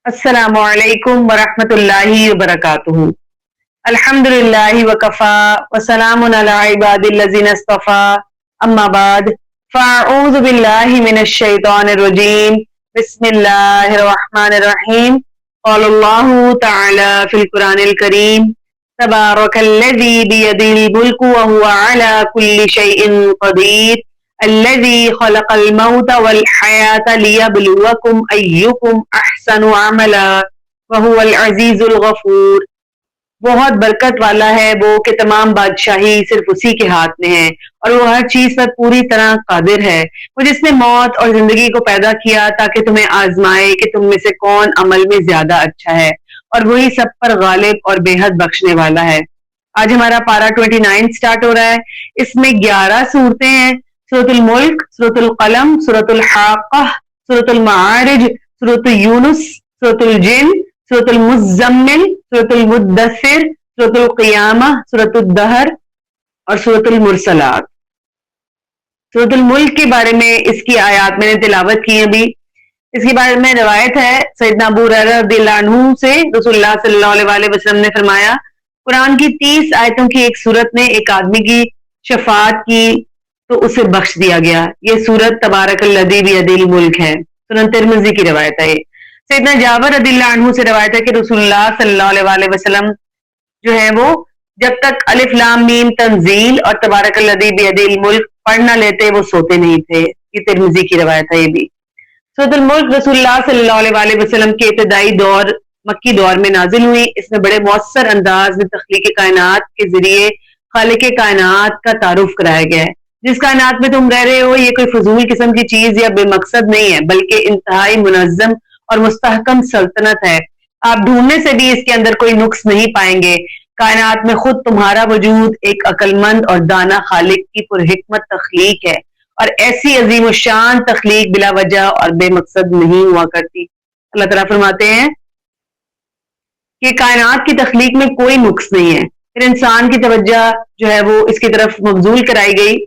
السلام علیکم ورحمۃ اللہ وبرکاتہ۔ الحمد للہ وکفا وسلام علی عباد الذین اصطفیٰ اما بعد فاعوذ باللہ من الشیطان الرجیم بسم اللہ الرحمن الرحیم قال اللہ تعالی فی القرآن الکریم تبارک الذی بیدہ الملک وہو علی کل شیء قدیر الذي خلق الموت والحياة ليبلوكم أيكم أحسن عملا وهو العزيز الغفور۔ بہت برکت والا ہے وہ کہ تمام بادشاہی صرف اسی کے ہاتھ میں ہے اور وہ ہر چیز پر پوری طرح قادر ہے۔ وہ جس نے موت اور زندگی کو پیدا کیا تاکہ تمہیں آزمائے کہ تم میں سے کون عمل میں زیادہ اچھا ہے، اور وہی سب پر غالب اور بے حد بخشنے والا ہے۔ آج ہمارا پارہ 29 سٹارٹ ہو رہا ہے۔ اس میں 11 صورتیں ہیں: سورۃ الملک، سورۃ القلم، سورۃ الحاقہ، سورۃ المعارج، سورۃ یونس، سورۃ الجن، سورۃ المزمل، سورۃ المدثر، سورۃ القیامہ، سورۃ الدہر اور سورۃ المرسلات۔ سورۃ الملک کے بارے میں اس کی آیات میں نے تلاوت کی ابھی۔ اس کے بارے میں روایت ہے سیدنا ابو ہریرہ رضی اللہ عنہ سے، رسول اللہ صلی اللہ علیہ وسلم نے فرمایا، قرآن کی 30 آیتوں کی ایک سورت نے ایک آدمی کی شفاعت کی تو اسے بخش دیا گیا۔ یہ سورت تبارک الذی بیدہ الملک ہے۔ سنن ترمذی کی روایت ہے۔ سیدنا جابر رضی اللہ عنہ سے روایت ہے کہ رسول اللہ صلی اللہ علیہ وسلم جو ہے وہ جب تک الف لام میم تنزیل اور تبارک الذی بیدہ الملک پڑھ نہ لیتے وہ سوتے نہیں تھے۔ یہ ترمذی کی روایت ہے۔ یہ بھی سورۃ الملک رسول اللہ صلی اللہ علیہ وسلم کے ابتدائی دور مکی دور میں نازل ہوئی۔ اس میں بڑے مؤثر انداز میں تخلیق کائنات کے ذریعے خالق کائنات کا تعارف کرایا گیا ہے۔ جس کائنات میں تم رہ رہے ہو یہ کوئی فضول قسم کی چیز یا بے مقصد نہیں ہے، بلکہ انتہائی منظم اور مستحکم سلطنت ہے۔ آپ ڈھونڈنے سے بھی اس کے اندر کوئی نقص نہیں پائیں گے۔ کائنات میں خود تمہارا وجود ایک عقل مند اور دانا خالق کی پرحکمت تخلیق ہے، اور ایسی عظیم الشان تخلیق بلا وجہ اور بے مقصد نہیں ہوا کرتی۔ اللہ تعالیٰ فرماتے ہیں کہ کائنات کی تخلیق میں کوئی نقص نہیں ہے۔ پھر انسان کی توجہ جو ہے وہ اس کی طرف مبذول کرائی گئی۔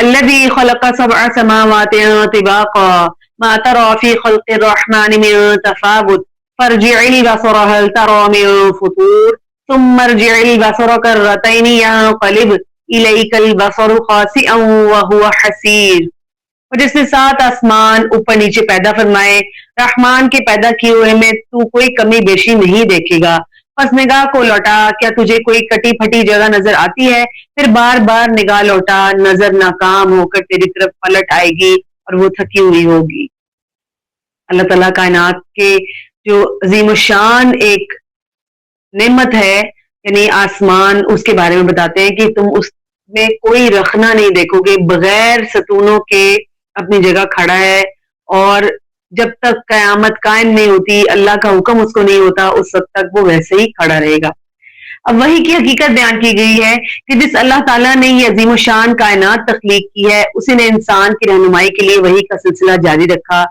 الذي خلق 7 سماوات طباقا ما ترى في خلق الرحمن من تفاوت فارجع البصر هل ترى من فطور ثم ارجع البصر كرتين ينقلب إليك البصر خاسئا وهو حسير۔ اور جس نے 7 آسمان اوپر نیچے پیدا فرمائے، رحمان کے پیدا کیے ہوئے میں تو کوئی کمی بیشی نہیں دیکھے گا۔ پس نگاہ کو لوٹا، کیا تجھے کوئی کٹی پھٹی جگہ نظر آتی ہے؟ پھر بار بار نگاہ لوٹا، نظر ناکام ہو کر تیری طرف پلٹ آئے گی اور وہ تھکی ہوئی ہوگی۔ اللہ تعالیٰ کائنات کے جو عظیم الشان ایک نعمت ہے یعنی آسمان، اس کے بارے میں بتاتے ہیں کہ تم اس میں کوئی رخنا نہیں دیکھو گے، بغیر ستونوں کے اپنی جگہ کھڑا ہے، اور جب تک قیامت قائم نہیں ہوتی، اللہ کا حکم اس کو نہیں ہوتا، اس وقت تک وہ ویسے ہی کھڑا رہے گا۔ اب وہی کی حقیقت بیان کی گئی ہے کہ جس اللہ تعالیٰ نے یہ عظیم الشان کائنات تخلیق کی ہے، اسی نے انسان کی رہنمائی کے لیے وحی کا سلسلہ جاری رکھا،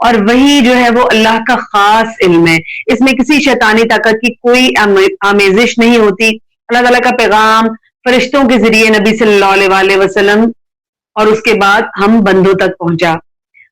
اور وہی جو ہے وہ اللہ کا خاص علم ہے۔ اس میں کسی شیطانی طاقت کی کوئی آمیزش نہیں ہوتی۔ اللہ تعالیٰ کا پیغام فرشتوں کے ذریعے نبی صلی اللہ علیہ وسلم اور اس کے بعد ہم بندوں تک پہنچا۔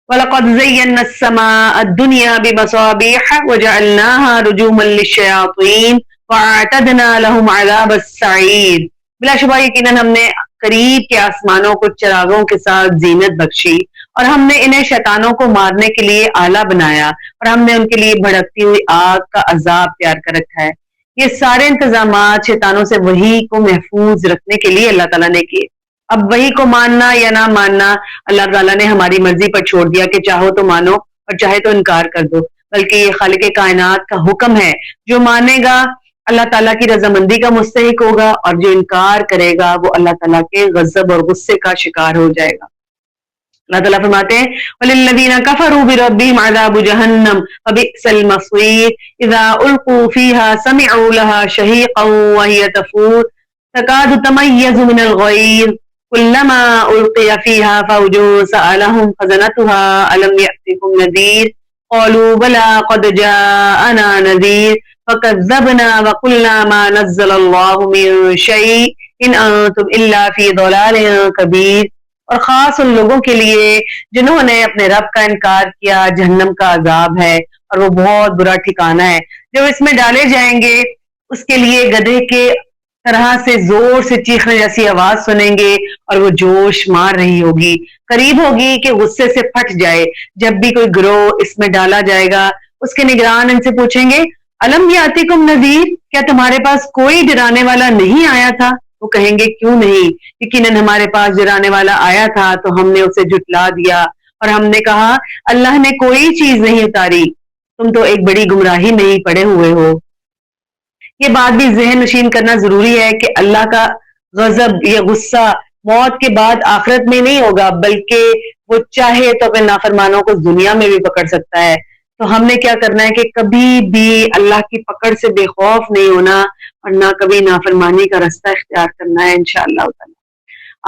وَلَقَدْ زَيَّنَّا السَّمَاءَ الدُّنْيَا بِمَصَابِيحَ وَجَعَلْنَاهَا رُجُومًا لِلشَّيَاطِينِ وَأَعْتَدْنَا لَهُمْ عَذَابَ السَّعِيرِ۔ بلا شبہ یقیناً ہم نے قریب کے آسمانوں کو چراغوں کے ساتھ زینت بخشی، اور ہم نے انہیں شیطانوں کو مارنے کے لیے آلہ بنایا، اور ہم نے ان کے لیے بھڑکتی ہوئی آگ کا عذاب تیار کر رکھا ہے۔ یہ سارے انتظامات شیطانوں سے وحی کو محفوظ رکھنے کے لیے اللہ تعالیٰ نے کیے۔ اب وحی کو ماننا یا نہ ماننا اللہ تعالیٰ نے ہماری مرضی پر چھوڑ دیا کہ چاہو تو مانو اور چاہے تو انکار کر دو، بلکہ یہ خالق کائنات کا حکم ہے۔ جو مانے گا اللہ تعالیٰ کی رضامندی کا مستحق ہوگا، اور جو انکار کرے گا وہ اللہ تعالیٰ کے غضب اور غصے کا شکار ہو جائے گا۔ اللہ تعالیٰ فرماتے ہیں وَلِلَّذِينَ كَفَرُوا بِرَبِّهِمْ عَذَابُ جَهَنَّمَ وَبِئْسَ الْمَصِيرُ إِذَا أُلْقُوا فِيهَا سَمِعُوا لَهَا شَهِيقًا وَهِيَ تَفُورُ تَكَادُ تَمَيَّزُ مِنَ الْغَيْظِ كُلَّمَا أُلْقِيَ فِيهَا فَوْجٌ سَأَلَهُمْ خَزَنَتُهَا أَلَمْ يَأْتِكُمْ نَذِيرٌ قَالُوا بَلَىٰ قَدْ جَاءَنَا نَذِيرٌ فَكَذَّبْنَا وَقُلْنَا مَا نَزَّلَ اللَّهُ مِن شَيْءٍ إِنْ أَنْتُمْ إِلَّا فِي ضَلَالٍ كَبِيرٍ۔ اور خاص ان لوگوں کے لیے جنہوں نے اپنے رب کا انکار کیا، جہنم کا عذاب ہے، اور وہ بہت برا ٹھکانہ ہے. جب اس میں ڈالے جائیں گے اس کے لیے گدھے کے طرح سے زور سے چیخنے جیسی آواز سنیں گے اور وہ جوش مار رہی ہوگی, قریب ہوگی کہ غصے سے پھٹ جائے. جب بھی کوئی گروہ اس میں ڈالا جائے گا اس کے نگران ان سے پوچھیں گے الم یاتکم نذیر, کیا تمہارے پاس کوئی ڈرانے والا نہیں آیا تھا؟ وہ کہیں گے کیوں نہیں, یقیناً ہمارے پاس ڈرانے والا آیا تھا تو ہم نے اسے جھٹلا دیا اور ہم نے کہا اللہ نے کوئی چیز نہیں اتاری, تم تو ایک بڑی گمراہی میں ہی پڑے ہوئے ہو. یہ بات بھی ذہن نشین کرنا ضروری ہے کہ اللہ کا غضب یا غصہ موت کے بعد آخرت میں نہیں ہوگا, بلکہ وہ چاہے تو اپنے نافرمانوں کو دنیا میں بھی پکڑ سکتا ہے. تو ہم نے کیا کرنا ہے کہ کبھی بھی اللہ کی پکڑ سے بے خوف نہیں ہونا اور نہ کبھی نافرمانی کا رستہ اختیار کرنا ہے انشاءاللہ تعالی.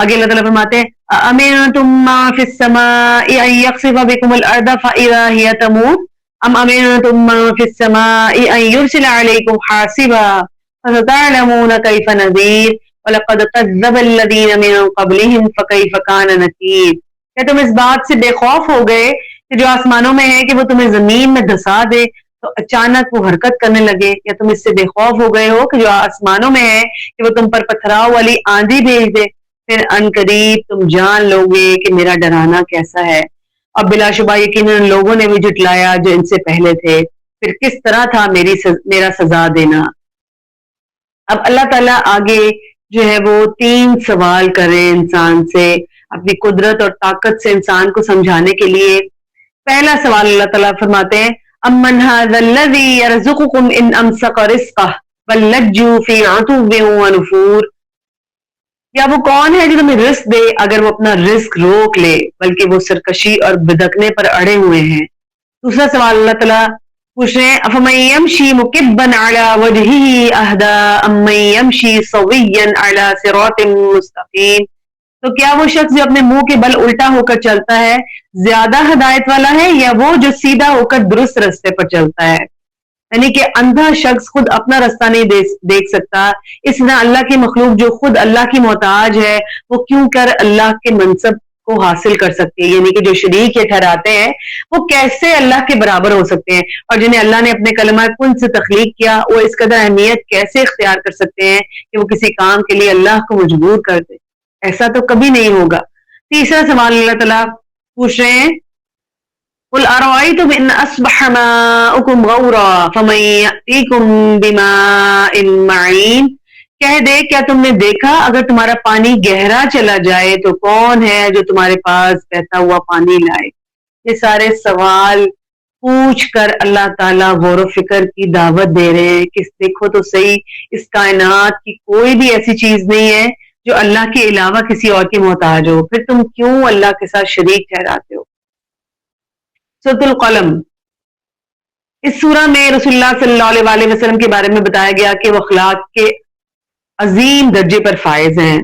آگے اللہ تعالیٰ فرماتے ہیں أَأَمِنْتُمْ مَا فِي السَّمَاءِ أَنْ يَخْسِفَ بِكُمُ الْأَرْضَ فَإِذَا هِيَ تَمُورُ أَمْ أَمِنْتُمْ مَا فِي السَّمَاءِ أَنْ يُرْسِلَ عَلَيْكُمْ حَاصِبًا فَسَتَعْلَمُونَ كَيْفَ نَذِيرِ وَلَقَدْ كَذَّبَ الَّذِينَ مِنْ قَبْلِهِمْ فَكَيْفَ كَانَ نَكِيرِ. کیا تم اس بات سے بے خوف ہو گئے کہ جو آسمانوں میں ہے کہ وہ تمہیں زمین میں دھسا دے تو اچانک وہ حرکت کرنے لگے, یا تم اس سے بے خوف ہو گئے ہو کہ جو آسمانوں میں ہے کہ وہ تم پر پتھراؤ والی آندھی بھیج دے, پھر ان قریب تم جان لو گے کہ میرا ڈرانا کیسا ہے. اب بلا شبہ یقیناً لوگوں نے بھی جھٹلایا جو ان سے پہلے تھے, پھر کس طرح تھا میرا سزا دینا. اب اللہ تعالیٰ آگے جو ہے وہ 3 سوال کرے انسان سے اپنی قدرت اور طاقت سے انسان کو سمجھانے کے لیے. پہلا سوال اللہ تعالیٰ فرماتے ہیں امن هذا الذي يرزقكم ان امسك رزقه بل لجوا في عتو ونفور. یا وہ کون ہے جو تمہیں رزق دے اگر وہ اپنا رزق روک لے, بلکہ وہ سرکشی اور بدکنے پر اڑے ہوئے ہیں. دوسرا سوال اللہ تعالیٰ پوچھ رہے ہیں افمن يمشي مكبا على وجهه اهدى امن يمشي سويا على صراط مستقيم. تو کیا وہ شخص جو اپنے منہ کے بل الٹا ہو کر چلتا ہے زیادہ ہدایت والا ہے یا وہ جو سیدھا ہو کر درست رستے پر چلتا ہے؟ یعنی کہ اندھا شخص خود اپنا رستہ نہیں دیکھ سکتا, اس طرح اللہ کی مخلوق جو خود اللہ کی محتاج ہے وہ کیوں کر اللہ کے منصب کو حاصل کر سکتی ہے, یعنی کہ جو شریک یہ ٹھہراتے ہیں وہ کیسے اللہ کے برابر ہو سکتے ہیں, اور جنہیں اللہ نے اپنے کلمہ کن سے تخلیق کیا وہ اس قدر اہمیت کیسے اختیار کر سکتے ہیں کہ وہ کسی کام کے لیے اللہ کو مجبور کر دے؟ ایسا تو کبھی نہیں ہوگا. تیسرا سوال اللہ تعالیٰ پوچھ رہے ہیں قل ارأيتم ان اصبح ماؤكم غورا فمن يأتيكم بماء معين. کہہ دے کیا تم نے دیکھا اگر تمہارا پانی گہرا چلا جائے تو کون ہے جو تمہارے پاس بہتا ہوا پانی لائے؟ یہ سارے سوال پوچھ کر اللہ تعالیٰ غور و فکر کی دعوت دے رہے ہیں کہ دیکھو تو صحیح, اس کائنات کی کوئی بھی ایسی چیز نہیں ہے جو اللہ کے علاوہ کسی اور کی محتاج ہو, پھر تم کیوں اللہ کے ساتھ شریک ٹھہراتے ہو. سورۃ القلم, اس سورہ میں رسول اللہ صلی اللہ علیہ وسلم کے بارے میں بتایا گیا کہ وہ اخلاق کے عظیم درجے پر فائز ہیں.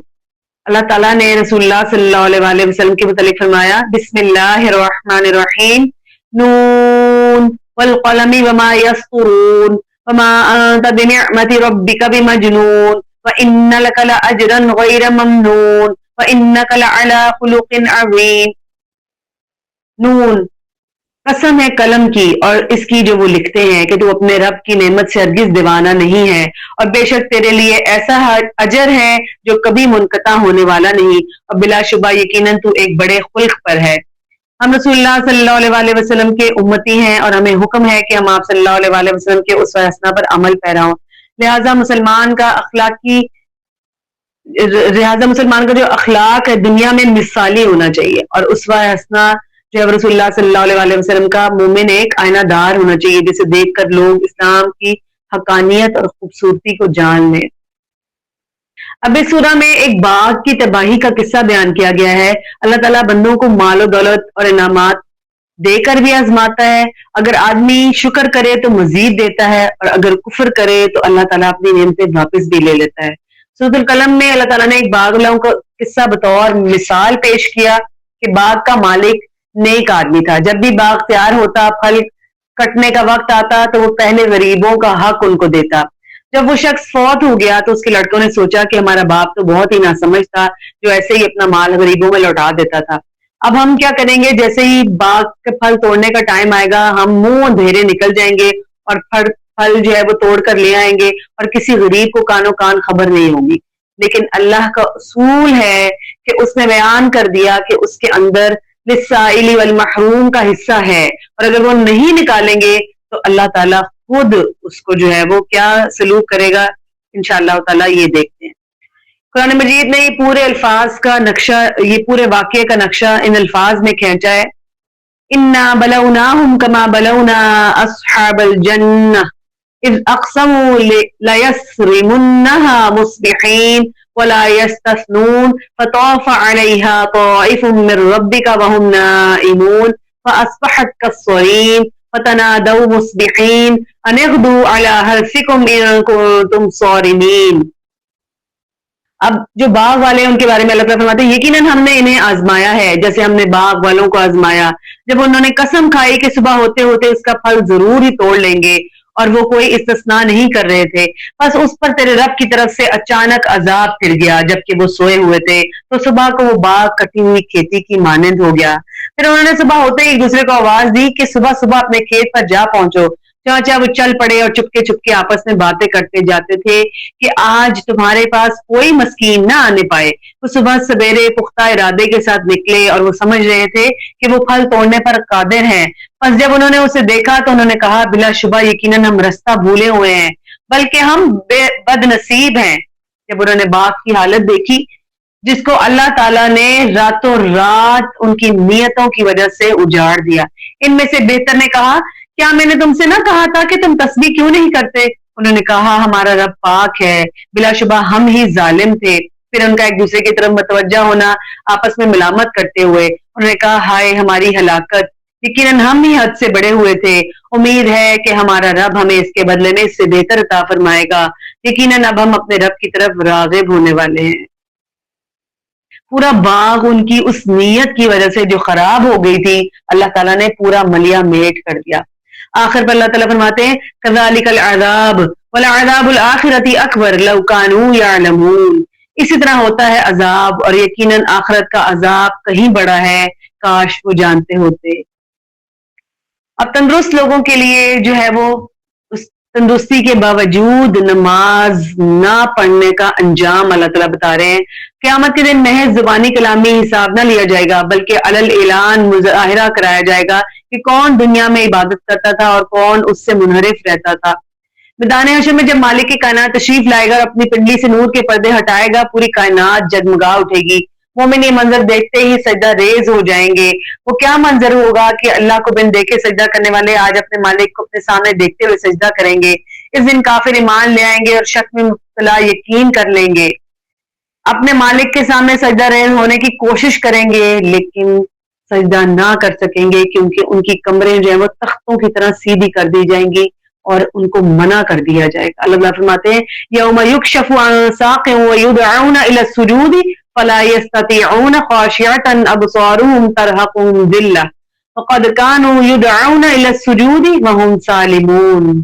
اللہ تعالیٰ نے رسول اللہ صلی اللہ علیہ وسلم کے متعلق فرمایا بسم اللہ الرحمن الرحیم نون والقلم وما یسطرون وما انت بنعمت ربک بمجنون وَإِنَّ لَكَ لَأَجْرًا غَيْرَ مَمْنُونٍ وَإِنَّكَ لَعَلَىٰ خُلُقٍ عَظِيمٍ. نون, قسم ہے قلم کی اور اس کی جو وہ لکھتے ہیں کہ تو اپنے رب کی نعمت سے ہرگز دیوانہ نہیں ہے, اور بے شک تیرے لیے ایسا اجر ہے جو کبھی منقطع ہونے والا نہیں, اور بلا شبہ یقیناً تو ایک بڑے خلق پر ہے. ہم رسول اللہ صلی اللہ علیہ وسلم کے امتی ہیں اور ہمیں حکم ہے کہ ہم آپ صلی اللہ علیہ وسلم کے اسوہ حسنہ پر عمل پیرا ہوں. لہذا مسلمان کا جو اخلاق ہے دنیا میں مثالی ہونا چاہیے, اور اسوہ حسنہ جو ہے رسول اللہ صلی اللہ علیہ وسلم کا مومن ایک آئینہ دار ہونا چاہیے جسے دیکھ کر لوگ اسلام کی حقانیت اور خوبصورتی کو جان لیں. اب اس سورہ میں ایک باغ کی تباہی کا قصہ بیان کیا گیا ہے. اللہ تعالیٰ بندوں کو مال و دولت اور انعامات دے کر بھی آزماتا ہے, اگر آدمی شکر کرے تو مزید دیتا ہے, اور اگر کفر کرے تو اللہ تعالیٰ اپنی نعمتیں واپس بھی لے لیتا ہے. سورۃ القلم میں اللہ تعالیٰ نے ایک باغ والوں کا قصہ بطور مثال پیش کیا کہ باغ کا مالک نیک آدمی تھا. جب بھی باغ تیار ہوتا, پھل کٹنے کا وقت آتا تو وہ پہلے غریبوں کا حق ان کو دیتا. جب وہ شخص فوت ہو گیا تو اس کے لڑکوں نے سوچا کہ ہمارا باپ تو بہت ہی ناسمجھ تھا جو ایسے ہی اپنا مال غریبوں میں لوٹا دیتا تھا. اب ہم کیا کریں گے، جیسے ہی باغ کے پھل توڑنے کا ٹائم آئے گا ہم منہ اندھیرے نکل جائیں گے اور پھل جو ہے وہ توڑ کر لے آئیں گے اور کسی غریب کو کانوں کان خبر نہیں ہوگی. لیکن اللہ کا اصول ہے کہ اس نے بیان کر دیا کہ اس کے اندر للسائل والمحروم کا حصہ ہے، اور اگر وہ نہیں نکالیں گے تو اللہ تعالیٰ خود اس کو جو ہے وہ کیا سلوک کرے گا انشاءاللہ تعالیٰ یہ دیکھتے ہیں. قرآن مجید نے یہ پورے الفاظ کا نقشہ، یہ پورے واقعے کا نقشہ ان الفاظ میں کھینچا ہے. انا بلوناہم کما بلونا اصحاب الجنہ اذ اقسموا لیسرمنها مصبحین ولا يستثنون فطاف عليها طائف من ربك وهم نائمون فاصبحت كالصريم فتنادوا مصبحين ان اغدوا على حرثكم ان كنتم صارمين. اب جو باغ والے ہیں ان کے بارے میں اللہ تعالیٰ فرماتے ہیں یقیناً ہم نے انہیں آزمایا ہے جیسے ہم نے باغ والوں کو آزمایا جب انہوں نے قسم کھائی کہ صبح ہوتے ہوتے اس کا پھل ضرور ہی توڑ لیں گے اور وہ کوئی استثناء نہیں کر رہے تھے. بس اس پر تیرے رب کی طرف سے اچانک عذاب پھر گیا جبکہ وہ سوئے ہوئے تھے تو صبح کو وہ باغ کٹی ہوئی کھیتی کی مانند ہو گیا. پھر انہوں نے صبح ہوتے ایک دوسرے کو آواز دی کہ صبح صبح اپنے کھیت پر جا پہنچو. چاچا وہ چل پڑے اور چپکے چپکے آپس میں باتیں کرتے جاتے تھے کہ آج تمہارے پاس کوئی مسکین نہ آنے پائے. وہ صبح سویرے پختہ ارادے کے ساتھ نکلے اور وہ سمجھ رہے تھے کہ وہ پھل توڑنے پر قادر ہیں. پس جب انہوں نے اسے دیکھا تو انہوں نے کہا بلا شبہ یقیناً ہم رستہ بھولے ہوئے ہیں بلکہ ہم بد نصیب ہیں. جب انہوں نے باغ کی حالت دیکھی جس کو اللہ تعالیٰ نے راتوں رات ان کی نیتوں کی وجہ سے اجاڑ دیا، ان میں سے بہتر نے کہا کیا میں نے تم سے نہ کہا تھا کہ تم تسبیح کیوں نہیں کرتے؟ انہوں نے کہا ہمارا رب پاک ہے، بلا شبہ ہم ہی ظالم تھے. پھر ان کا ایک دوسرے کی طرف متوجہ ہونا آپس میں ملامت کرتے ہوئے انہوں نے کہا ہائے ہماری ہلاکت، یقیناً ہم ہی حد سے بڑے ہوئے تھے. امید ہے کہ ہمارا رب ہمیں اس کے بدلے میں اس سے بہتر عطا فرمائے گا، یقیناً اب ہم اپنے رب کی طرف راغب ہونے والے ہیں. پورا باغ ان کی اس نیت کی وجہ سے جو خراب ہو گئی تھی اللہ تعالیٰ نے پورا ملیا میٹ کر دیا. آخر پر اللہ تعالیٰ فرماتے ہیں کذالک العذاب ولعذاب الآخرۃ اکبر لو کانوا یعلمون. اسی طرح ہوتا ہے عذاب اور یقیناً آخرت کا عذاب کہیں بڑا ہے کاش وہ جانتے ہوتے. اب تندرست لوگوں کے لیے جو ہے وہ اس تندرستی کے باوجود نماز نہ پڑھنے کا انجام اللہ تعالیٰ بتا رہے ہیں. قیامت کے دن محض زبانی کلامی حساب نہ لیا جائے گا بلکہ علل اعلان مظاہرہ کرایا جائے گا کہ کون دنیا میں عبادت کرتا تھا اور کون اس سے منحرف رہتا تھا. میدان حشر میں جب مالک کی کائنات تشریف لائے گا اور اپنی پنڈلی سے نور کے پردے ہٹائے گا پوری کائنات جگمگا اٹھے گی. مومن یہ منظر دیکھتے ہی سجدہ ریز ہو جائیں گے. وہ کیا منظر ہوگا کہ اللہ کو بن دیکھے سجدہ کرنے والے آج اپنے مالک کو اپنے سامنے دیکھتے ہوئے سجدہ کریں گے. اس دن کافر ایمان لے آئیں گے اور شک میں مبتلا یقین کر لیں گے. اپنے مالک کے سامنے سجدہ ریز ہونے کی کوشش کریں گے لیکن سجدہ نہ کر سکیں گے کیونکہ ان کی کمریں جو ہیں وہ تختوں کی طرح سیدھی کر دی جائیں گی اور ان کو منع کر دیا جائے گا. اللہ تعالیٰ فرماتے ہیں یوم یکشف عن ساق ویدعون الی السجود فلا یستطیعون خاشعۃ ابصارهم ترهقهم ذلہ وقد كانوا يدعون الی السجود وهم سالمون.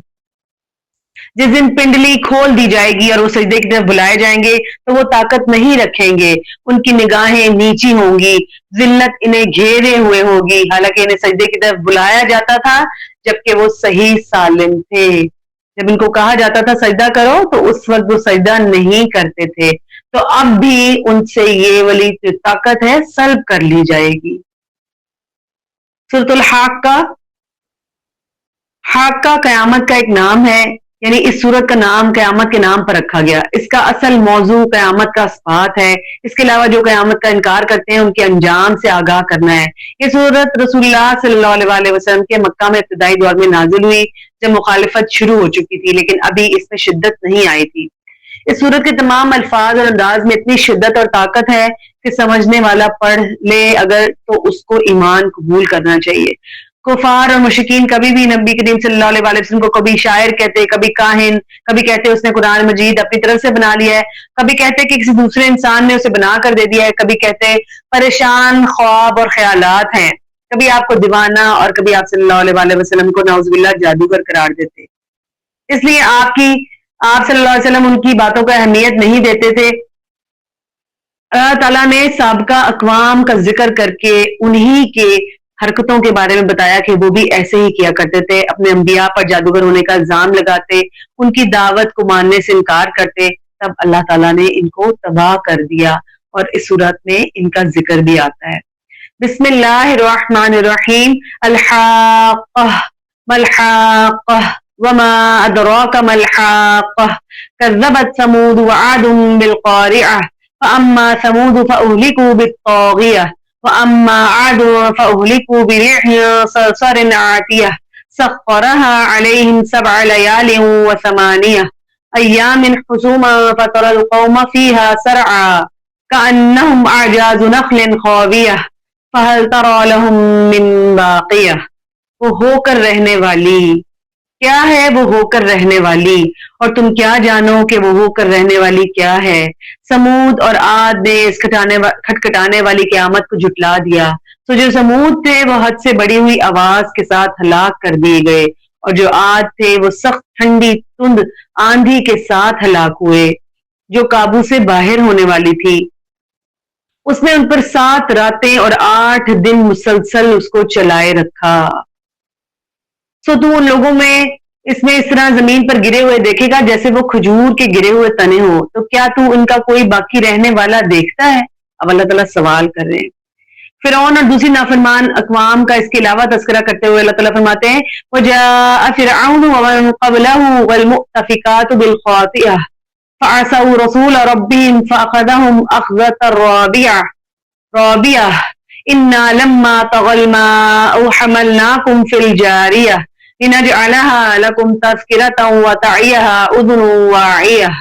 جس دن پنڈلی کھول دی جائے گی اور وہ سجدے کی طرف بلائے جائیں گے تو وہ طاقت نہیں رکھیں گے، ان کی نگاہیں نیچی ہوں گی، ذلت انہیں گھیرے ہوئے ہوگی حالانکہ انہیں سجدے کی طرف بلایا جاتا تھا جبکہ وہ صحیح سالم تھے. جب ان کو کہا جاتا تھا سجدہ کرو تو اس وقت وہ سجدہ نہیں کرتے تھے. تو اب بھی ان سے یہ والی جو طاقت ہے سلب کر لی جائے گی. سورۃ الحاقہ، حاقہ قیامت کا ایک نام ہے، یعنی اس سورت کا نام قیامت کے نام پر رکھا گیا. اس کا اصل موضوع قیامت کا اثبات ہے. اس کے علاوہ جو قیامت کا انکار کرتے ہیں ان کے انجام سے آگاہ کرنا ہے. یہ سورت رسول اللہ صلی اللہ علیہ وسلم کے مکہ میں ابتدائی دور میں نازل ہوئی جب مخالفت شروع ہو چکی تھی لیکن ابھی اس میں شدت نہیں آئی تھی. اس سورت کے تمام الفاظ اور انداز میں اتنی شدت اور طاقت ہے کہ سمجھنے والا پڑھ لے اگر تو اس کو ایمان قبول کرنا چاہیے. کفار اور مشرکین کبھی بھی نبی کریم صلی اللہ علیہ وسلم کو کبھی شاعر کہتے، کبھی کاہن، کبھی کہتے اس نے قرآن مجید اپنی طرف سے بنا لیا ہے، کبھی کہتے کہ کسی دوسرے انسان نے اسے بنا کر دے دیا ہے، کبھی کہتے پریشان خواب اور خیالات ہیں، کبھی آپ کو دیوانہ اور کبھی آپ صلی اللہ علیہ وسلم کو نعوذ باللہ جادوگر قرار دیتے. اس لیے آپ صلی اللہ علیہ وسلم ان کی باتوں کو اہمیت نہیں دیتے تھے اللہ تعالیٰ نے سابقہ اقوام کا ذکر کر کے انہی کے حرکتوں کے بارے میں بتایا کہ وہ بھی ایسے ہی کیا کرتے تھے، اپنے انبیاء پر جادوگر ہونے کا الزام لگاتے، ان کی دعوت کو ماننے سے انکار کرتے، تب اللہ تعالیٰ نے ان کو تباہ کر دیا، اور اس صورت میں ان کا ذکر بھی آتا ہے۔ بسم اللہ الرحمن الرحیم، الحاقہ ملحاقہ وما ادراک ملحاقہ کذبت ثمود وعاد بالقارعہ فأما ثمود فأهلكوا بالطاغية وأما عاد فأهلكوا بريح صرصر عاتية سخرها عليهم 7 ليال و8 أيام حسوما فترى القوم فيها سرعا كأنهم أعجاز نخل خاوية فهل ترى لهم من باقية۔ وہ ہو کر رہنے والی کیا ہے، وہ ہو کر رہنے والی، اور تم کیا جانو کہ وہ ہو کر رہنے والی کیا ہے۔ سمود اور عاد نے اس کھٹکھٹانے والی قیامت کو جھٹلا دیا، تو جو سمود تھے وہ حد سے بڑی ہوئی آواز کے ساتھ ہلاک کر دیے گئے، اور جو عاد تھے وہ سخت ٹھنڈی تند آندھی کے ساتھ ہلاک ہوئے جو قابو سے باہر ہونے والی تھی۔ اس نے ان پر 7 راتیں اور 8 دن مسلسل اس کو چلائے رکھا۔ سو تو ان لوگوں میں اس طرح زمین پر گرے ہوئے دیکھے گا جیسے وہ کھجور کے گرے ہوئے تنے ہو، تو کیا تو ان کا کوئی باقی رہنے والا دیکھتا ہے؟ اب اللہ تعالیٰ سوال کر رہے ہیں۔ فرعون اور دوسری نافرمان اقوام کا اس کے علاوہ تذکرہ کرتے ہوئے اللہ تعالیٰ فرماتے ہیں وَجَاءَ فِرْعَوْنُ وَمَنْ قَبْلَهُ وَالْمُؤْتَفِكَاتُ بِالْخَاطِئَةِ فَعَصَوْا رَسُولَ رَبِّهِمْ فَأَخَذَهُمْ أَخْذَةً رَابِيَةً إِنَّا لَمَّا طَغَى الْمَاءُ حَمَلْنَاكُمْ فِي الْجَارِيَةِ لِنَجْعَلَهَا لَكُمْ تَذْكِرَةً وَتَعِيَهَا أُذُنٌ وَاعِيَةٌ۔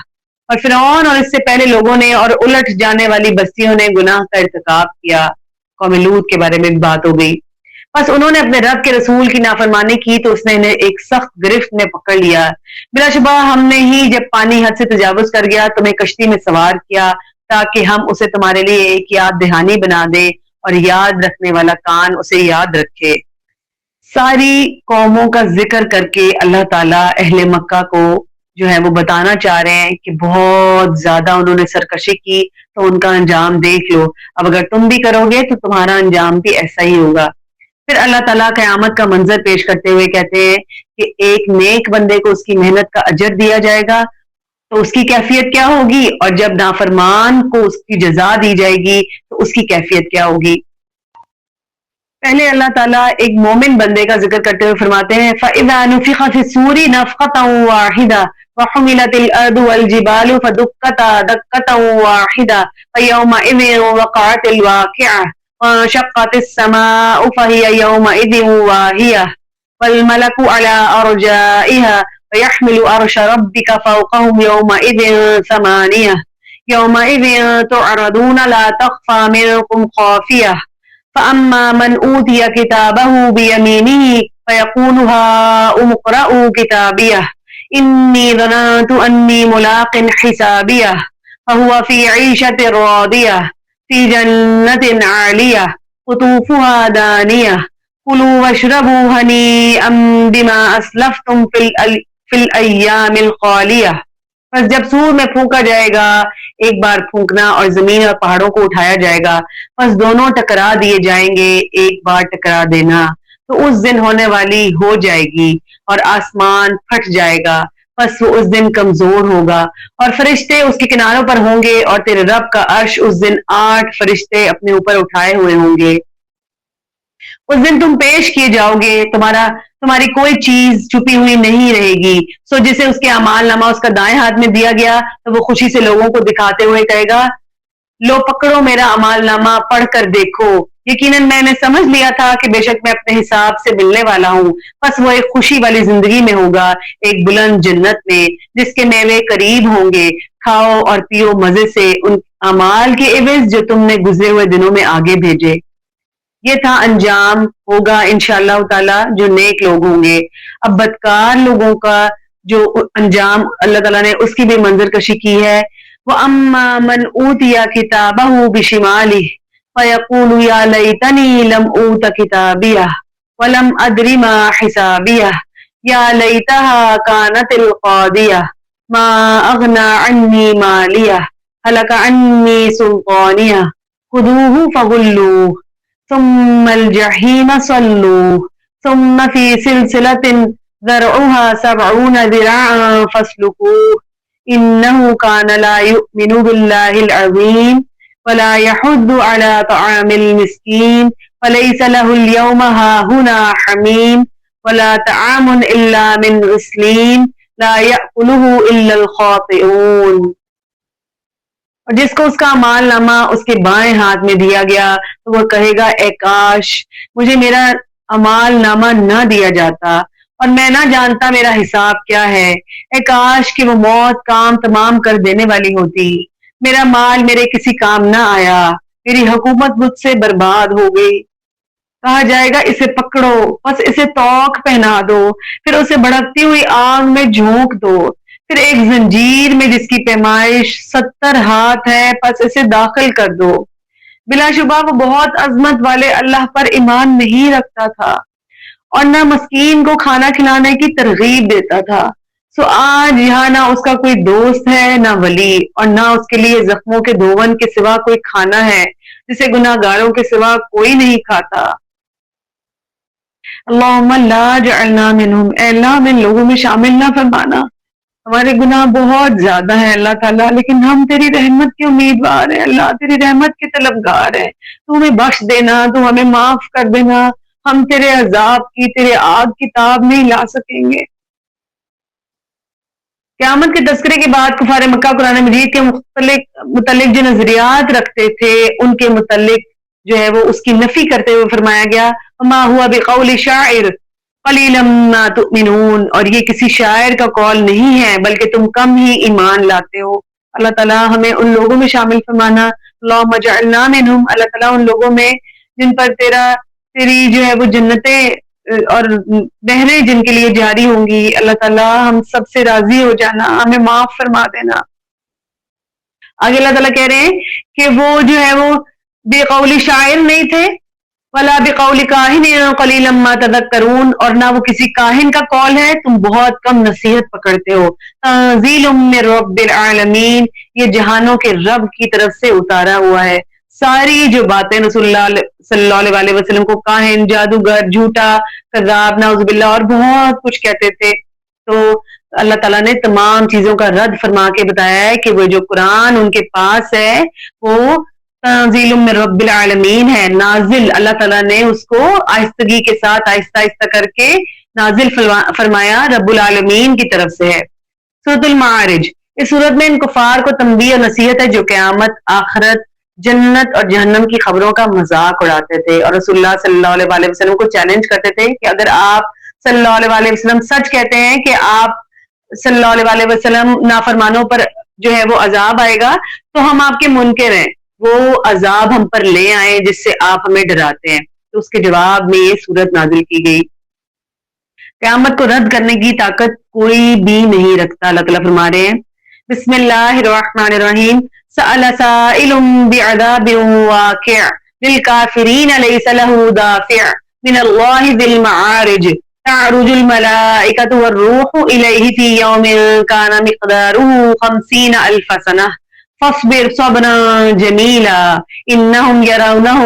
اور فرعون اور اس سے پہلے لوگوں نے اور الٹ جانے والی بستیوں نے گناہ کا ارتکاب کیا۔ قوم لوط کے بارے میں بات ہو گئی۔ بس انہوں نے اپنے رب کے رسول کی نافرمانی کی تو اس نے انہیں ایک سخت گرفت میں پکڑ لیا۔ بلا شبہ ہم نے ہی جب پانی حد سے تجاوز کر گیا تمہیں کشتی میں سوار کیا تاکہ ہم اسے تمہارے لیے ایک یاد دہانی بنا دیں اور یاد رکھنے والا کان اسے یاد رکھے۔ ساری قوموں کا ذکر کر کے اللہ تعالیٰ اہل مکہ کو جو ہے وہ بتانا چاہ رہے ہیں کہ بہت زیادہ انہوں نے سرکشی کی تو ان کا انجام دیکھ لو، اب اگر تم بھی کرو گے تو تمہارا انجام بھی ایسا ہی ہوگا۔ پھر اللہ تعالیٰ قیامت کا منظر پیش کرتے ہوئے کہتے ہیں کہ ایک نیک بندے کو اس کی محنت کا اجر دیا جائے گا تو اس کی کیفیت کیا ہوگی، اور جب نافرمان کو اس کی جزا دی جائے گی تو اس کی کیفیت کیا ہوگی۔ پہلے اللہ تعالیٰ ایک مومن بندے کا ذکر کرتے ہوئے فرماتے ہیں فَإِذَا نُفِخَ فِي الصُّورِ نَفْخَةً وَاحِدَةً وَحُمِلَتِ الْأَرْضُ وَالْجِبَالُ فَدُكَّتَا دَكَّةً وَاحِدَةً فَيَوْمَئِذٍ وَقَعَتِ الْوَاقِعَةُ وَانشَقَّتِ السَّمَاءُ فَهِيَ يَوْمَئِذٍ وَاهِيَةٌ وَالْمَلَكُ عَلَى أَرْجَائِهَا وَيَحْمِلُ عَرْشَ رَبِّكَ فَوْقَهُمْ يَوْمَئِذٍ ثَمَانِيَةٌ يَوْمَئِذٍ تُعْرَضُونَ لَا تَخْفَى مِنكُمْ خَافِيَةٌ فَأَمَّا مَنْ أُوتِيَ كِتَابَهُ بِيَمِينِهِ فَيَقُولُ هَاؤُمُ اقْرَءُوا كِتَابِيَهْ إِنِّي ظَنَنتُ أَنِّي مُلَاقٍ حِسَابِيَهْ فَهُوَ فِي عِيشَةٍ رَاضِيَةٍ فِي جَنَّةٍ عَالِيَةٍ قُطُوفُهَا دَانِيَةٌ كُلُوا وَاشْرَبُوا هَنِيئًا بِمَا أَسْلَفْتُمْ فِي الْأَيَّامِ الْخَالِيَةِ۔ بس جب سور میں پھونکا جائے گا ایک بار پھونکنا اور زمین اور پہاڑوں کو اٹھایا جائے گا، بس دونوں ٹکرا دیے جائیں گے ایک بار ٹکرا دینا، تو اس دن ہونے والی ہو جائے گی اور آسمان پھٹ جائے گا، بس وہ اس دن کمزور ہوگا اور فرشتے اس کے کناروں پر ہوں گے اور تیرے رب کا عرش اس دن 8 فرشتے اپنے اوپر اٹھائے ہوئے ہوں گے۔ اس دن تم پیش کیے جاؤ گے، تمہاری کوئی چیز چھپی ہوئی نہیں رہے گی۔ سو جسے اس کے اعمال نامہ اس کا دائیں ہاتھ میں دیا گیا تو وہ خوشی سے لوگوں کو دکھاتے ہوئے کہے گا لو پکڑو میرا اعمال نامہ پڑھ کر دیکھو، یقیناً میں نے سمجھ لیا تھا کہ بے شک میں اپنے حساب سے ملنے والا ہوں۔ بس وہ ایک خوشی والی زندگی میں ہوگا، ایک بلند جنت میں جس کے میوے قریب ہوں گے، کھاؤ اور پیو مزے سے ان اعمال کے عوض جو تم نے گزرے ہوئے دنوں میں آگے بھیجے۔ یہ تھا انجام ہوگا انشاءاللہ تعالی جو نیک لوگ ہوں گے۔ اب بدکار لوگوں کا جو انجام اللہ تعالیٰ نے اس کی بھی منظر کشی کی ہے۔ وَأَمَّا مَنْ أُوتِيَ كِتَابَهُ بِشِمَالِهِ فَيَقُولُ يَا لَيْتَنِي لَمْ أُوتَ كِتَابِيَهْ وَلَمْ أَدْرِ مَا حِسَابِيَهْ يَا لَيْتَهَا كَانَتِ الْقَاضِيَةَ مَا أَغْنَى عَنِّي مَالِيَهْ هلك عني سلطانيه خذوه فغلوه ثم الجحيم صلوه ثم في سلسلة ذرعها 70 ذراعا فاسلكوه إنه كان لا يؤمن بالله العظيم ولا يحض على طعام المسكين فليس له اليوم هاهنا حميم ولا طعام إلا من غسلين لا يأكله إلا الخاطئون. اور جس کو اس کا اعمال نامہ اس کے بائیں ہاتھ میں دیا گیا تو وہ کہے گا اے کاش مجھے میرا اعمال نامہ نہ دیا جاتا اور میں نہ جانتا میرا حساب کیا ہے. اے کاش کہ وہ موت کام تمام کر دینے والی ہوتی. میرا مال میرے کسی کام نہ آیا, میری حکومت مجھ سے برباد ہو گئی. کہا جائے گا اسے پکڑو, بس اسے توق پہنا دو, پھر اسے بھڑکتی ہوئی آگ میں جھونک دو, پھر ایک زنجیر میں جس کی پیمائش 70 ہاتھ ہے پس اسے داخل کر دو. بلا شبہ وہ بہت عظمت والے اللہ پر ایمان نہیں رکھتا تھا اور نہ مسکین کو کھانا کھلانے کی ترغیب دیتا تھا. سو آج یہاں نہ اس کا کوئی دوست ہے نہ ولی, اور نہ اس کے لیے زخموں کے دھون کے سوا کوئی کھانا ہے جسے گناہ گاروں کے سوا کوئی نہیں کھاتا. اللہم لا جعلنا منہم, اے اللہ ہمیں لوگوں میں شامل نہ فرمانا. ہمارے گناہ بہت زیادہ ہیں اللہ تعالیٰ, لیکن ہم تیری رحمت کے امیدوار ہیں اللہ, تیری رحمت کے طلبگار ہیں. تو ہمیں بخش دینا, تو ہمیں معاف کر دینا. ہم تیرے عذاب کی, تیرے آگ کی تاب نہیں لا سکیں گے. قیامت کے تذکرے کے بعد کفار مکہ قرآن مجید کے متعلق جو نظریات رکھتے تھے ان کے متعلق جو ہے وہ اس کی نفی کرتے ہوئے فرمایا گیا وما ہوا بقول شاعر قلیلا ما تؤمنون, اور یہ کسی شاعر کا قول نہیں ہے بلکہ تم کم ہی ایمان لاتے ہو. اللہ تعالیٰ ہمیں ان لوگوں میں شامل فرمانا. اللہم اجعلنا منہم, اللہ تعالیٰ ان لوگوں میں جن پر تیری جو ہے وہ جنتیں اور نہریں جن کے لیے جاری ہوں گی. اللہ تعالیٰ ہم سب سے راضی ہو جانا, ہمیں معاف فرما دینا. آگے اللہ تعالیٰ کہہ رہے ہیں کہ وہ جو ہے وہ بے قول شاعر نہیں تھے, ولا بقول کاہن قلیلا ما تذکرون, اور نہ وہ کسی کاہن کا قول ہے, تم بہت کم نصیحت پکڑتے ہو. تنزیل من رب العالمین, یہ جہانوں کے رب کی طرف سے اتارا ہوا ہے. ساری جو باتیں رسول اللہ صلی اللہ علیہ وسلم کو کاہن, جادوگر, جھوٹا, کذاب, نعوذ باللہ اور بہت کچھ کہتے تھے, تو اللہ تعالیٰ نے تمام چیزوں کا رد فرما کے بتایا ہے کہ وہ جو قرآن ان کے پاس ہے وہ تنزیل من رب العالمین ہے, نازل اللہ تعالیٰ نے اس کو آہستگی کے ساتھ آہستہ آہستہ کر کے نازل فرمایا رب العالمین کی طرف سے ہے. سورۃ المعارج, اس صورت میں ان کفار کو تنبیہ اور نصیحت ہے جو قیامت, آخرت, جنت اور جہنم کی خبروں کا مذاق اڑاتے تھے اور رسول اللہ صلی اللہ علیہ وسلم کو چیلنج کرتے تھے کہ اگر آپ صلی اللہ علیہ وسلم سچ کہتے ہیں کہ آپ صلی اللہ علیہ وسلم نافرمانوں پر جو ہے وہ عذاب آئے گا تو ہم آپ کے منکر ہیں, وہ عذاب ہم پر لے آئے جس سے آپ ہمیں ڈراتے ہیں. تو اس کے جواب میں یہ صورت نازل کی گئی. قیامت کو رد کرنے کی طاقت کوئی بھی نہیں رکھتا. اللہ تعالیٰ فرما رہے ہیں بسم اللہ الرحمن الرحیم, سأل سائل بعذاب واقع للکافرین لیس له دافع من اللہ ذی المعارج تعرج الملائکۃ والروح الیہ فی یوم کان مقدارہ 50,000 سنہ فاصبر صبرا جمیلا انہم یرونہ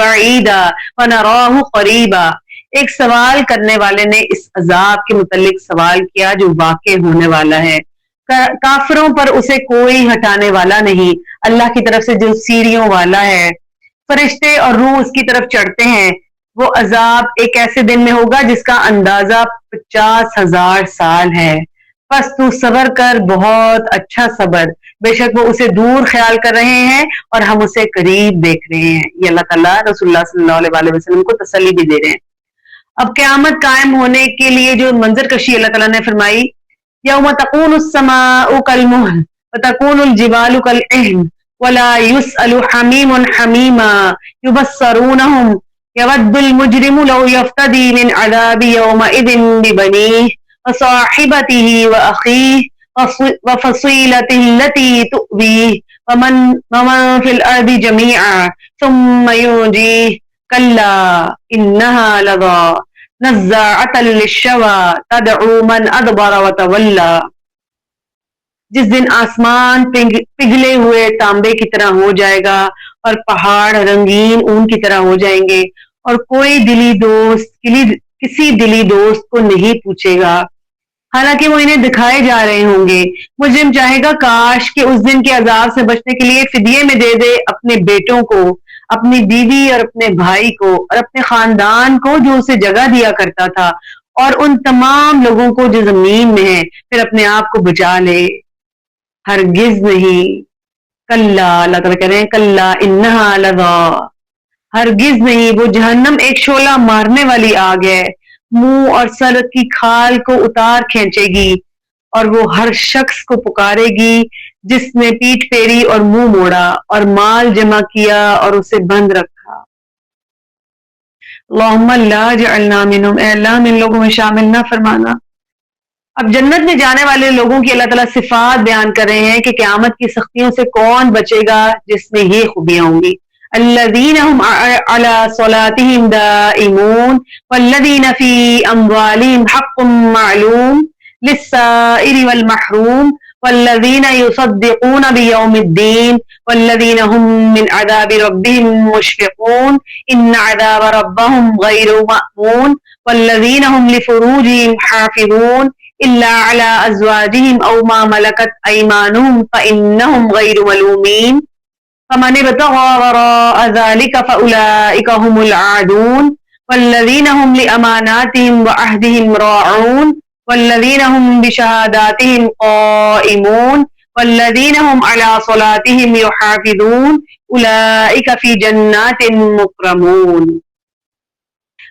بعیدا ونراہ قریبا. ایک سوال کرنے والے نے اس عذاب کے متعلق سوال کیا جو واقع ہونے والا ہے. کافروں پر اسے کوئی ہٹانے والا نہیں, اللہ کی طرف سے جو سیڑھیوں والا ہے. فرشتے اور روح اس کی طرف چڑھتے ہیں. وہ عذاب ایک ایسے دن میں ہوگا جس کا اندازہ 50,000 سال ہے. بس تو صبر کر, بہت اچھا صبر, بے شک وہ اسے دور خیال کر رہے ہیں اور ہم اسے قریب دیکھ رہے ہیں. یہ اللہ تعالیٰ رسول اللہ صلی اللہ علیہ وسلم کو تسلی بھی دے رہے ہیں. اب قیامت قائم ہونے کے لیے جو منظر کشی اللہ تعالیٰ نے فرمائی, یوم تکون السماء کالمہل وتکون الجبال کالعہن ولا یسأل حمیم حمیما یبصرونہم یود المجرم لو یفتدی من عذاب یومئذ ببنیہ وصاحبته وأخیہ وفصیلته التي تؤویہ ومن في الأرض جميعا ثم ينجيه كلا إنها لظى نزاعة للشوى تدعو من أدبر وتولى. جس دن آسمان پگھلے ہوئے تانبے کی طرح ہو جائے گا اور پہاڑ رنگین اون کی طرح ہو جائیں گے، اور کوئی کسی دلی دوست کو نہیں پوچھے گا، حالانکہ وہ انہیں دکھائے جا رہے ہوں گے۔ مجرم چاہے گا کاش کہ اس دن کے عذاب سے بچنے کے لیے فدیے میں دے دے اپنے بیٹوں کو، اپنی بیوی اور اپنے بھائی کو اور اپنے خاندان کو جو اسے جگہ دیا کرتا تھا، اور ان تمام لوگوں کو جو زمین میں ہیں، پھر اپنے آپ کو بچا لے۔ ہرگز نہیں، کلا، اللہ تعالیٰ کہہ رہے ہیں کلا انہا لظا، ہرگز نہیں، وہ جہنم ایک شعلہ مارنے والی آگ ہے، منہ اور سر کی کھال کو اتار کھینچے گی، اور وہ ہر شخص کو پکارے گی جس نے پیٹھ پھیری اور منہ موڑا اور مال جمع کیا اور اسے بند رکھا۔ اللہم لا جعلنا منہم، اے اللہ ہم ان لوگوں میں شامل نہ فرمانا۔ اب جنت میں جانے والے لوگوں کی اللہ تعالیٰ صفات بیان کر رہے ہیں کہ قیامت کی سختیوں سے کون بچے گا جس میں یہ خوبیاں ہوں گی۔ الذین هم علی صلاتهم دائمون والذین فی اموالہم حق معلوم للسائل والمحروم والذین یصدقون بیوم الدین والذین هم من عذاب ربهم مشفقون ان عذاب ربهم غیر مأمون والذین هم لفروجهم حافظون إلا على أزواجهم أو ما ملكت أيمانهم فإنهم غير ملومين فمن ابتغى وراء ذلك فأولئك هم العادون والذين هم لأماناتهم وعهدهم راعون والذين هم بشهاداتهم قائمون والذين هم على صلاتهم يحافظون أولئك في جنات مكرمون۔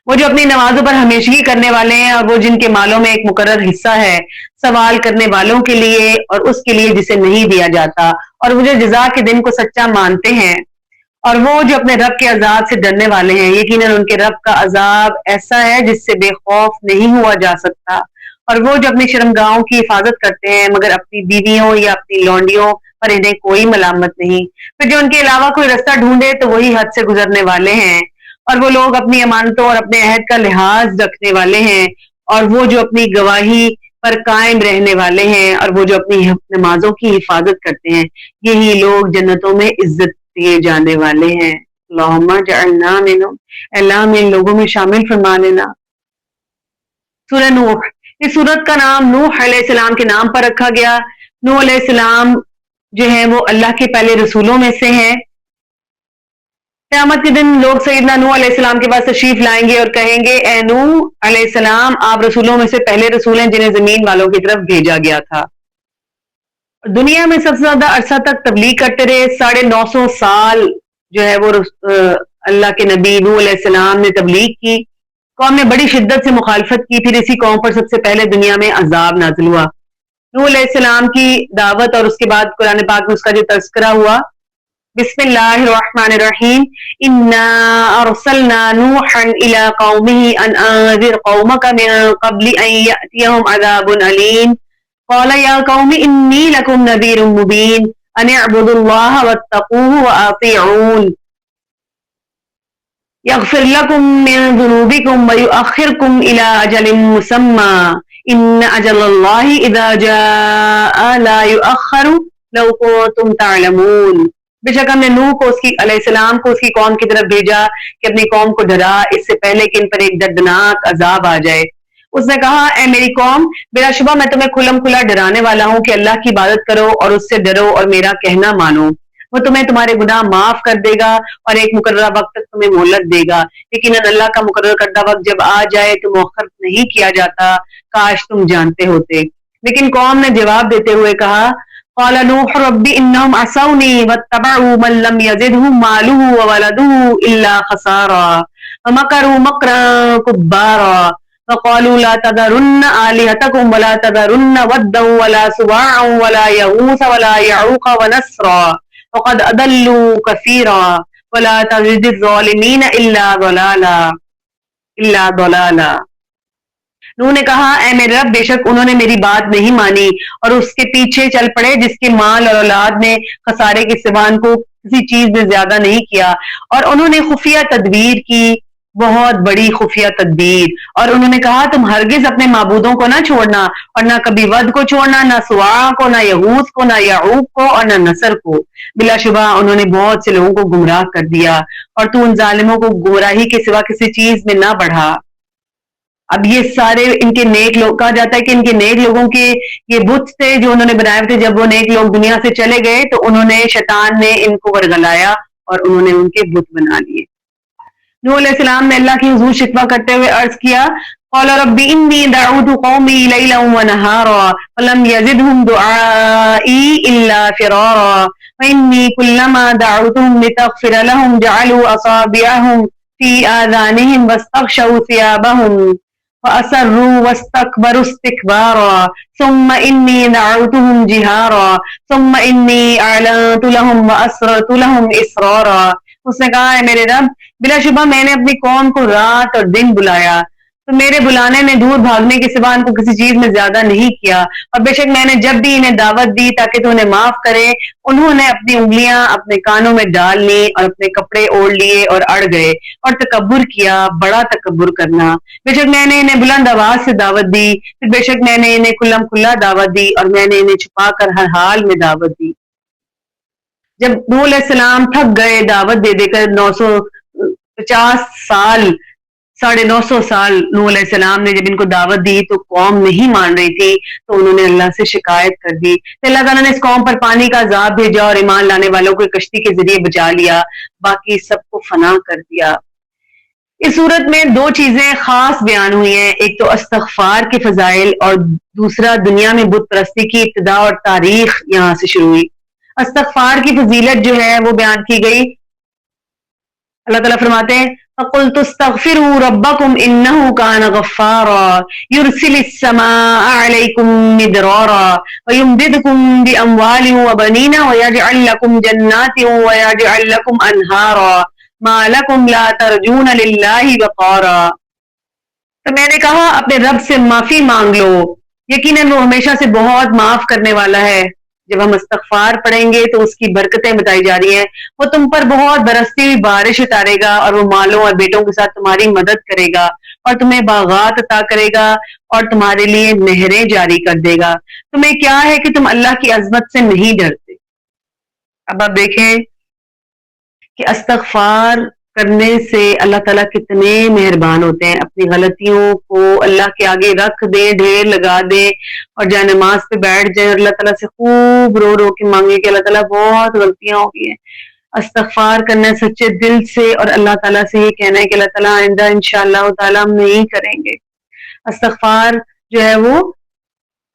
وہ جو اپنی نمازوں پر ہمیشگی کرنے والے ہیں اور وہ جن کے مالوں میں ایک مقرر حصہ ہے سوال کرنے والوں کے لیے اور اس کے لیے جسے نہیں دیا جاتا، اور وہ جو جزا کے دن کو سچا مانتے ہیں، اور وہ جو اپنے رب کے عذاب سے ڈرنے والے ہیں، یقیناً ان کے رب کا عذاب ایسا ہے جس سے بے خوف نہیں ہوا جا سکتا، اور وہ جو اپنی شرمگاہوں کی حفاظت کرتے ہیں مگر اپنی بیویوں یا اپنی لونڈیوں پر انہیں کوئی ملامت نہیں، پھر جو ان کے علاوہ کوئی رستہ ڈھونڈے تو وہی حد سے گزرنے والے ہیں، اور وہ لوگ اپنی امانتوں اور اپنے عہد کا لحاظ رکھنے والے ہیں، اور وہ جو اپنی گواہی پر قائم رہنے والے ہیں، اور وہ جو اپنی نمازوں کی حفاظت کرتے ہیں، یہی لوگ جنتوں میں عزت دیے جانے والے ہیں۔ اللہم جعلنا منہم، اللہ ہمیں ان لوگوں میں شامل فرما لینا۔ سورہ نوح، اس سورت کا نام نوح علیہ السلام کے نام پر رکھا گیا۔ نوح علیہ السلام جو ہیں وہ اللہ کے پہلے رسولوں میں سے ہیں۔ قیامت کے دن لوگ سیدنا نوح علیہ السلام کے پاس تشریف لائیں گے اور کہیں گے اے نوح علیہ السلام، آپ رسولوں میں سے پہلے رسول ہیں جنہیں زمین والوں کی طرف بھیجا گیا تھا۔ دنیا میں سب سے زیادہ عرصہ تک تبلیغ کرتے رہے، 950 سال جو ہے وہ اللہ کے نبی نوح علیہ السلام نے تبلیغ کی۔ قوم نے بڑی شدت سے مخالفت کی، پھر اسی قوم پر سب سے پہلے دنیا میں عذاب نازل ہوا۔ نوح علیہ السلام کی دعوت اور اس کے بعد قرآن پاک میں اس کا جو تذکرہ ہوا، بسم اللہ الرحمن الرحیم، انا ارسلنا نوحا الى قومه ان انذر قومك من قبل ان يأتيهم عذاب علیم قال یا قوم انی لکم نذیر مبین ان اعبدوا اللہ واتقوه واطیعون یغفر لکم من ذنوبکم ویؤخرکم الى اجل مسمى ان اجل اللہ اذا جاء لا یؤخر لو کنتم تعلمون۔ بے شک ہم نے نوح کو علیہ السلام کو اس کی قوم کی طرف بھیجا کہ اپنی قوم کو ڈرا اس سے پہلے کہ ان پر ایک دردناک عذاب آ جائے۔ اس نے کہا اے میری قوم، بلا شبہ میں تمہیں کھلم کھلا ڈرانے والا ہوں کہ اللہ کی عبادت کرو اور اس سے ڈرو اور میرا کہنا مانو۔ وہ تمہیں تمہارے گناہ معاف کر دے گا اور ایک مقررہ وقت تک تمہیں مہلت دے گا، لیکن اللہ کا مقرر کردہ وقت جب آ جائے تو مؤخر نہیں کیا جاتا، کاش تم جانتے ہوتے۔ لیکن قوم نے جواب دیتے ہوئے کہا قال نوح رب انهم عصوني واتبعوا من لم يزده ماله وولده الا خسارا ومكروا مكرا كبارا وقالوا لا تذرن آلهتكم ولا تذرن ودا ولا سواعا ولا يغوث ولا يعوق ونسرا وقد اضلوا كثيرا ولا تزد الظالمين الا ضلالا۔ نوح نے کہا اے میرے رب، بے شک انہوں نے میری بات نہیں مانی اور اس کے پیچھے چل پڑے جس کے مال اور اولاد نے خسارے کے سوا ان کو کسی چیز میں زیادہ نہیں کیا، اور انہوں نے خفیہ تدبیر کی بہت بڑی خفیہ تدبیر. اور انہوں نے کہا تم ہرگز اپنے معبودوں کو نہ چھوڑنا، اور نہ کبھی ود کو چھوڑنا، نہ سواع کو، نہ یغوث کو، نہ یعوق کو، اور نہ نصر کو. بلا شبہ انہوں نے بہت سے لوگوں کو گمراہ کر دیا، اور تو ان ظالموں کو گمراہی کے سوا کسی چیز میں نہ بڑھا. اب یہ سارے ان کے نیک لوگ، کہا جاتا ہے کہ ان کے نیک لوگوں کے یہ بت تھے جو انہوں نے بنائے تھے. جب وہ نیک لوگ دنیا سے چلے گئے تو انہوں نے، شیطان نے ان کو ورگلایا اور انہوں نے ان کے بت بنا لیے. نوح علیہ السلام نے اللہ کی حضور شکوہ کرتے ہوئے عرض کیا، قال رب انی دعوت قومی لیلا ونہارا فلم یزدہم دعائی الا فرارا وانی کلما دعوتہم لتغفر لہم جعلوا اصابعہم فی آذانہم واستغشوا ثیابہم وَأَسَرُّوا وَاسْتَكْبَرُوا اسْتِكْبَارًا ثُمَّ إِنِّي دَعَوْتُهُمْ جِهَارًا ثُمَّ إِنِّي أَعْلَنْتُ لَهُمْ وَأَسْرَرْتُ لَهُمْ إِسْرَارًا. اس نے کہا ہے میرے رب، بلا شبہ میں نے اپنی قوم کو رات اور دن بلایا، تو میرے بلانے میں دور بھاگنے کے سوا ان کو کسی چیز میں زیادہ نہیں کیا. اور بے شک میں نے جب بھی انہیں دعوت دی تاکہ تو انہیں معاف کرے، انہوں نے اپنی انگلیاں اپنے کانوں میں ڈال لی اور اپنے کپڑے اوڑھ لیے اور اڑ گئے اور تکبر کیا، بڑا تکبر کرنا. بے شک میں نے انہیں بلند آواز سے دعوت دی، پھر بے شک میں نے انہیں کھلم کھلا دعوت دی، اور میں نے انہیں چھپا کر ہر حال میں دعوت دی. جب نوح علیہ السلام تھک گئے دعوت دے دے کر، 950 سال، 950 سال نوح علیہ السلام نے جب ان کو دعوت دی تو قوم نہیں مان رہی تھی، تو انہوں نے اللہ سے شکایت کر دی. تو اللہ تعالیٰ نے اس قوم پر پانی کا عذاب بھیجا اور ایمان لانے والوں کو کشتی کے ذریعے بچا لیا، باقی سب کو فنا کر دیا. اس صورت میں دو چیزیں خاص بیان ہوئی ہیں، ایک تو استغفار کے فضائل اور دوسرا دنیا میں بت پرستی کی ابتدا اور تاریخ یہاں سے شروع ہوئی. استغفار کی فضیلت جو ہے وہ بیان کی گئی. اللہ تعالیٰ فرماتے ہیں فَقُلْتُ اسْتَغْفِرُوا رَبَّكُمْ إِنَّهُ كَانَ غَفَّارًا يُرْسِلِ السَّمَاءَ عَلَيْكُمْ مِدْرَارًا وَيُمْدِدْكُمْ بِأَمْوَالٍ وَبَنِينَ وَيَجْعَلْ لَكُمْ جَنَّاتٍ وَيَجْعَلْ لَكُمْ أَنْهَارًا مَا لَكُمْ لَا تَرْجُونَ لِلَّهِ وَقَارًا. تو میں نے کہا اپنے رب سے معافی مانگ لو، یقیناً وہ ہمیشہ سے بہت معاف کرنے والا ہے. جب ہم استغفار پڑھیں گے تو اس کی برکتیں بتائی جا رہی ہیں. وہ تم پر بہت برستی ہوئی بارش اتارے گا، اور وہ مالوں اور بیٹوں کے ساتھ تمہاری مدد کرے گا، اور تمہیں باغات عطا کرے گا، اور تمہارے لیے نہریں جاری کر دے گا. تمہیں کیا ہے کہ تم اللہ کی عظمت سے نہیں ڈرتے. اب آپ دیکھیں کہ استغفار کرنے سے اللہ تعالیٰ کتنے مہربان ہوتے ہیں. اپنی غلطیوں کو اللہ کے آگے رکھ دیں، ڈھیر لگا دیں، اور جائے نماز پہ بیٹھ جائیں اور اللہ تعالیٰ سے خوب رو رو کے مانگے کہ اللہ تعالیٰ بہت غلطیاں ہو گئی ہیں. استغفار کرنا ہے سچے دل سے، اور اللہ تعالیٰ سے یہ کہنا ہے کہ اللہ تعالیٰ آئندہ انشاءاللہ تعالیٰ ہم نہیں کریں گے. استغفار جو ہے وہ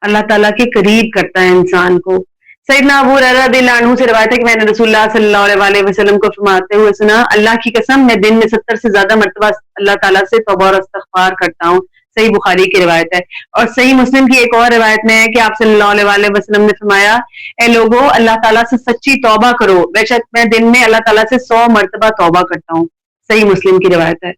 اللہ تعالیٰ کے قریب کرتا ہے انسان کو. سیدنا ابو ہریرہ رضی اللہ عنہ سے روایت ہے کہ میں نے رسول اللہ صلی اللہ علیہ وسلم کو فرماتے ہوئے سنا، اللہ کی قسم میں دن میں 70 سے زیادہ مرتبہ اللہ تعالیٰ سے توبہ اور استغفار کرتا ہوں. صحیح بخاری کی روایت ہے. اور صحیح مسلم کی ایک اور روایت میں ہے کہ آپ صلی اللہ علیہ وسلم نے فرمایا، اے لوگو اللہ تعالیٰ سے سچی توبہ کرو، بے شک میں دن میں اللہ تعالیٰ سے 100 مرتبہ توبہ کرتا ہوں. صحیح مسلم کی روایت ہے.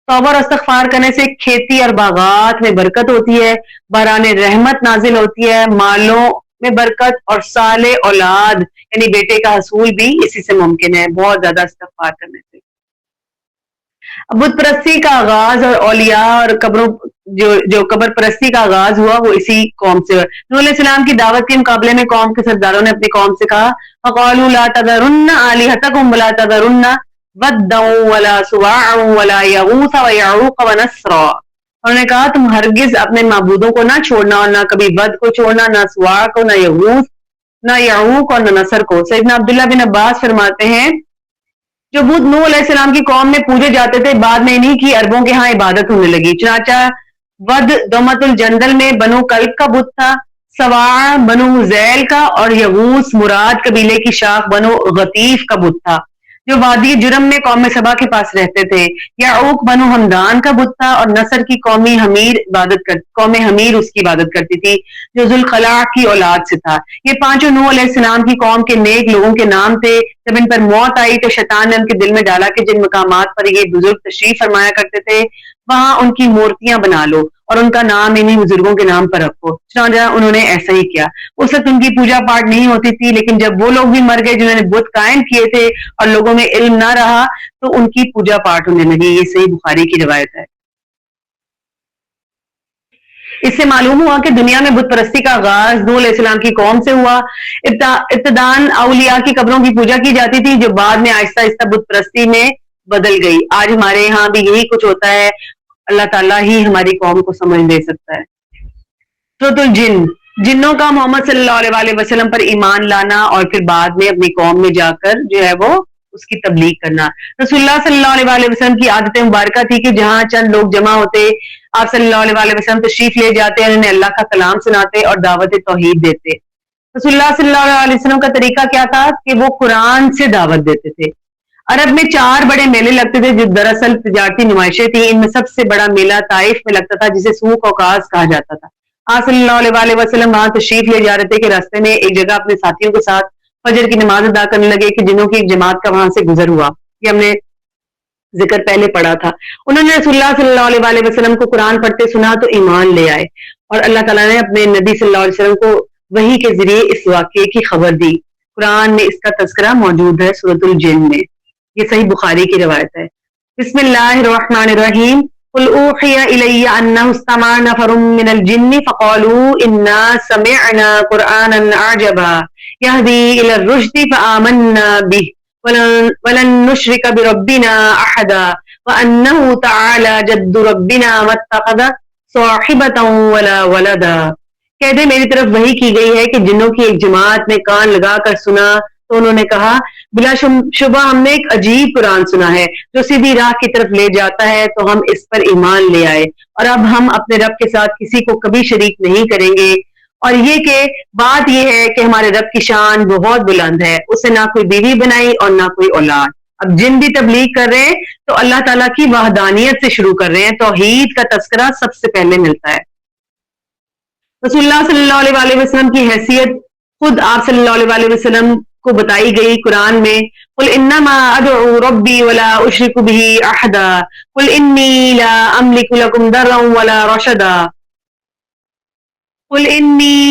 توبہ اور استغفار کرنے سے کھیتی اور باغات میں برکت ہوتی ہے، باران رحمت نازل ہوتی ہے، مالوں میں برکت اور صالح اولاد یعنی بیٹے کا حصول بھی اسی سے ممکن ہے، بہت زیادہ استغفار کرنے سے. بت پرستی کا آغاز اور اولیاء اور قبروں جو قبر پرستی کا آغاز ہوا وہ اسی قوم سے. نوح علیہ السلام کی دعوت کے مقابلے میں قوم کے سرداروں نے اپنی قوم سے کہا فَقَالُوا لَا تَذَرُنَّ آلِهَتَكُمْ وَلَا تَذَرُنَّ وَدًّا وَلَا سُوَاعًا وَلَا يَغُوثَ وَيَعُوقَ وَنَسْرًا. انہوں نے کہا تم ہرگز اپنے معبودوں کو نہ چھوڑنا، اور نہ کبھی ود کو چھوڑنا، نہ سواع کو، نہ یغوث، نہ یعوق اور نہ نصر کو. سیدنا عبداللہ بن عباس فرماتے ہیں جو بت نوح علیہ السلام کی قوم میں پوجے جاتے تھے بعد میں انہی کی عربوں کے ہاں عبادت ہونے لگی. چنانچہ ود دومت الجندل میں بنو کلب کا بت تھا، سواع بنو ذیل کا، اور یغوث مراد قبیلے کی شاخ بنو غطیف کا بت تھا جو وادی جرم میں قوم سبا کے پاس رہتے تھے. یعوق بنو ہمدان کا بت تھا، اور نصر کی قوم حمیر اس کی عبادت کرتی تھی جو ذوالخلاء کی اولاد سے تھا. یہ پانچوں نوح علیہ السلام کی قوم کے نیک لوگوں کے نام تھے. جب ان پر موت آئی تو شیطان نے ان کے دل میں ڈالا کہ جن مقامات پر یہ بزرگ تشریف فرمایا کرتے تھے وہاں ان کی مورتیاں بنا لو اور ان کا نام انہیں بزرگوں کے نام پر رکھو. چنانچہ انہوں نے ایسا ہی کیا. اس وقت ان کی پوجا پاٹ نہیں ہوتی تھی، لیکن جب وہ لوگ بھی مر گئے جنہوں نے بت قائم کیے تھے اور لوگوں میں علم نہ رہا تو ان کی پوجا پاٹ ہونے لگی. یہ صحیح بخاری کی روایت ہے. اس سے معلوم ہوا کہ دنیا میں بت پرستی کا آغاز نوح علیہ السلام کی قوم سے ہوا. ابتداً اولیاء کی قبروں کی پوجا کی جاتی تھی، جو بعد میں آہستہ آہستہ بت پرستی میں بدل گئی. آج ہمارے یہاں بھی یہی کچھ ہوتا ہے. اللہ تعالیٰ ہی ہماری قوم کو سمجھ دے سکتا ہے. سورۃ الجن، جنوں کا محمد صلی اللہ علیہ وسلم پر ایمان لانا اور پھر بعد میں اپنی قوم میں جا کر جو ہے وہ اس کی تبلیغ کرنا. رسول اللہ صلی اللہ علیہ وسلم کی عادت مبارکہ تھی کہ جہاں چند لوگ جمع ہوتے، آپ صلی اللہ علیہ وسلم تشریف لے جاتے، انہیں اللہ کا کلام سناتے اور دعوت توحید دیتے. رسول اللہ صلی اللہ علیہ وسلم کا طریقہ کیا تھا کہ وہ قرآن سے دعوت دیتے تھے. عرب میں 4 بڑے میلے لگتے تھے جو دراصل تجارتی نمائشیں تھیں. ان میں سب سے بڑا میلہ طائف میں لگتا تھا جسے سوق اوقاز کہا جاتا تھا. آپ صلی اللہ علیہ وسلم وہاں تشریف لے جا رہے تھے کہ راستے میں ایک جگہ اپنے ساتھیوں کے ساتھ فجر کی نماز ادا کرنے لگے کہ جنوں کی ایک جماعت کا وہاں سے گزر ہوا. یہ ہم نے ذکر پہلے پڑھا تھا. انہوں نے رسول اللہ صلی اللہ علیہ وسلم کو قرآن پڑھتے سنا تو ایمان لے آئے اور اللہ تعالیٰ نے اپنے نبی صلی اللہ علیہ وسلم کو وحی کے ذریعے اس واقعے کی خبر دی. قرآن میں اس کا تذکرہ موجود ہے سورۃ الجن میں. یہ صحیح بخاری کی روایت ہے. بسم اللہ الرحمن الرحیم. قل اوحی الی انہ استمع نفر من الجن فقالوا انا سمعنا قرآنا عجبا یہدی الی الرشد فآمنا به ولن نشرک بربنا احدا وانہ تعالی جد ربنا ما اتخذ صاحبۃ ولا ولدا. کہہ دے میری طرف وحی کی گئی ہے کہ جنوں کی ایک جماعت نے کان لگا کر سنا تو انہوں نے کہا بلا شبہ ہم نے ایک عجیب قرآن سنا ہے جو سیدھی راہ کی طرف لے جاتا ہے، تو ہم اس پر ایمان لے آئے اور اب ہم اپنے رب کے ساتھ کسی کو کبھی شریک نہیں کریں گے. اور یہ کہ بات یہ ہے کہ ہمارے رب کی شان بہت بلند ہے، اسے نہ کوئی بیوی بنائی اور نہ کوئی اولاد. اب جن بھی تبلیغ کر رہے ہیں تو اللہ تعالیٰ کی وحدانیت سے شروع کر رہے ہیں. توحید کا تذکرہ سب سے پہلے ملتا ہے. رسول اللہ صلی اللہ علیہ وسلم کی حیثیت خود آپ صلی اللہ علیہ وسلم کو بتائی گئی قرآن میں. قل انما ادعو ربی ولا اشرک به احدا قل انی لا املک لکم ضرا ولا رشدا قل انی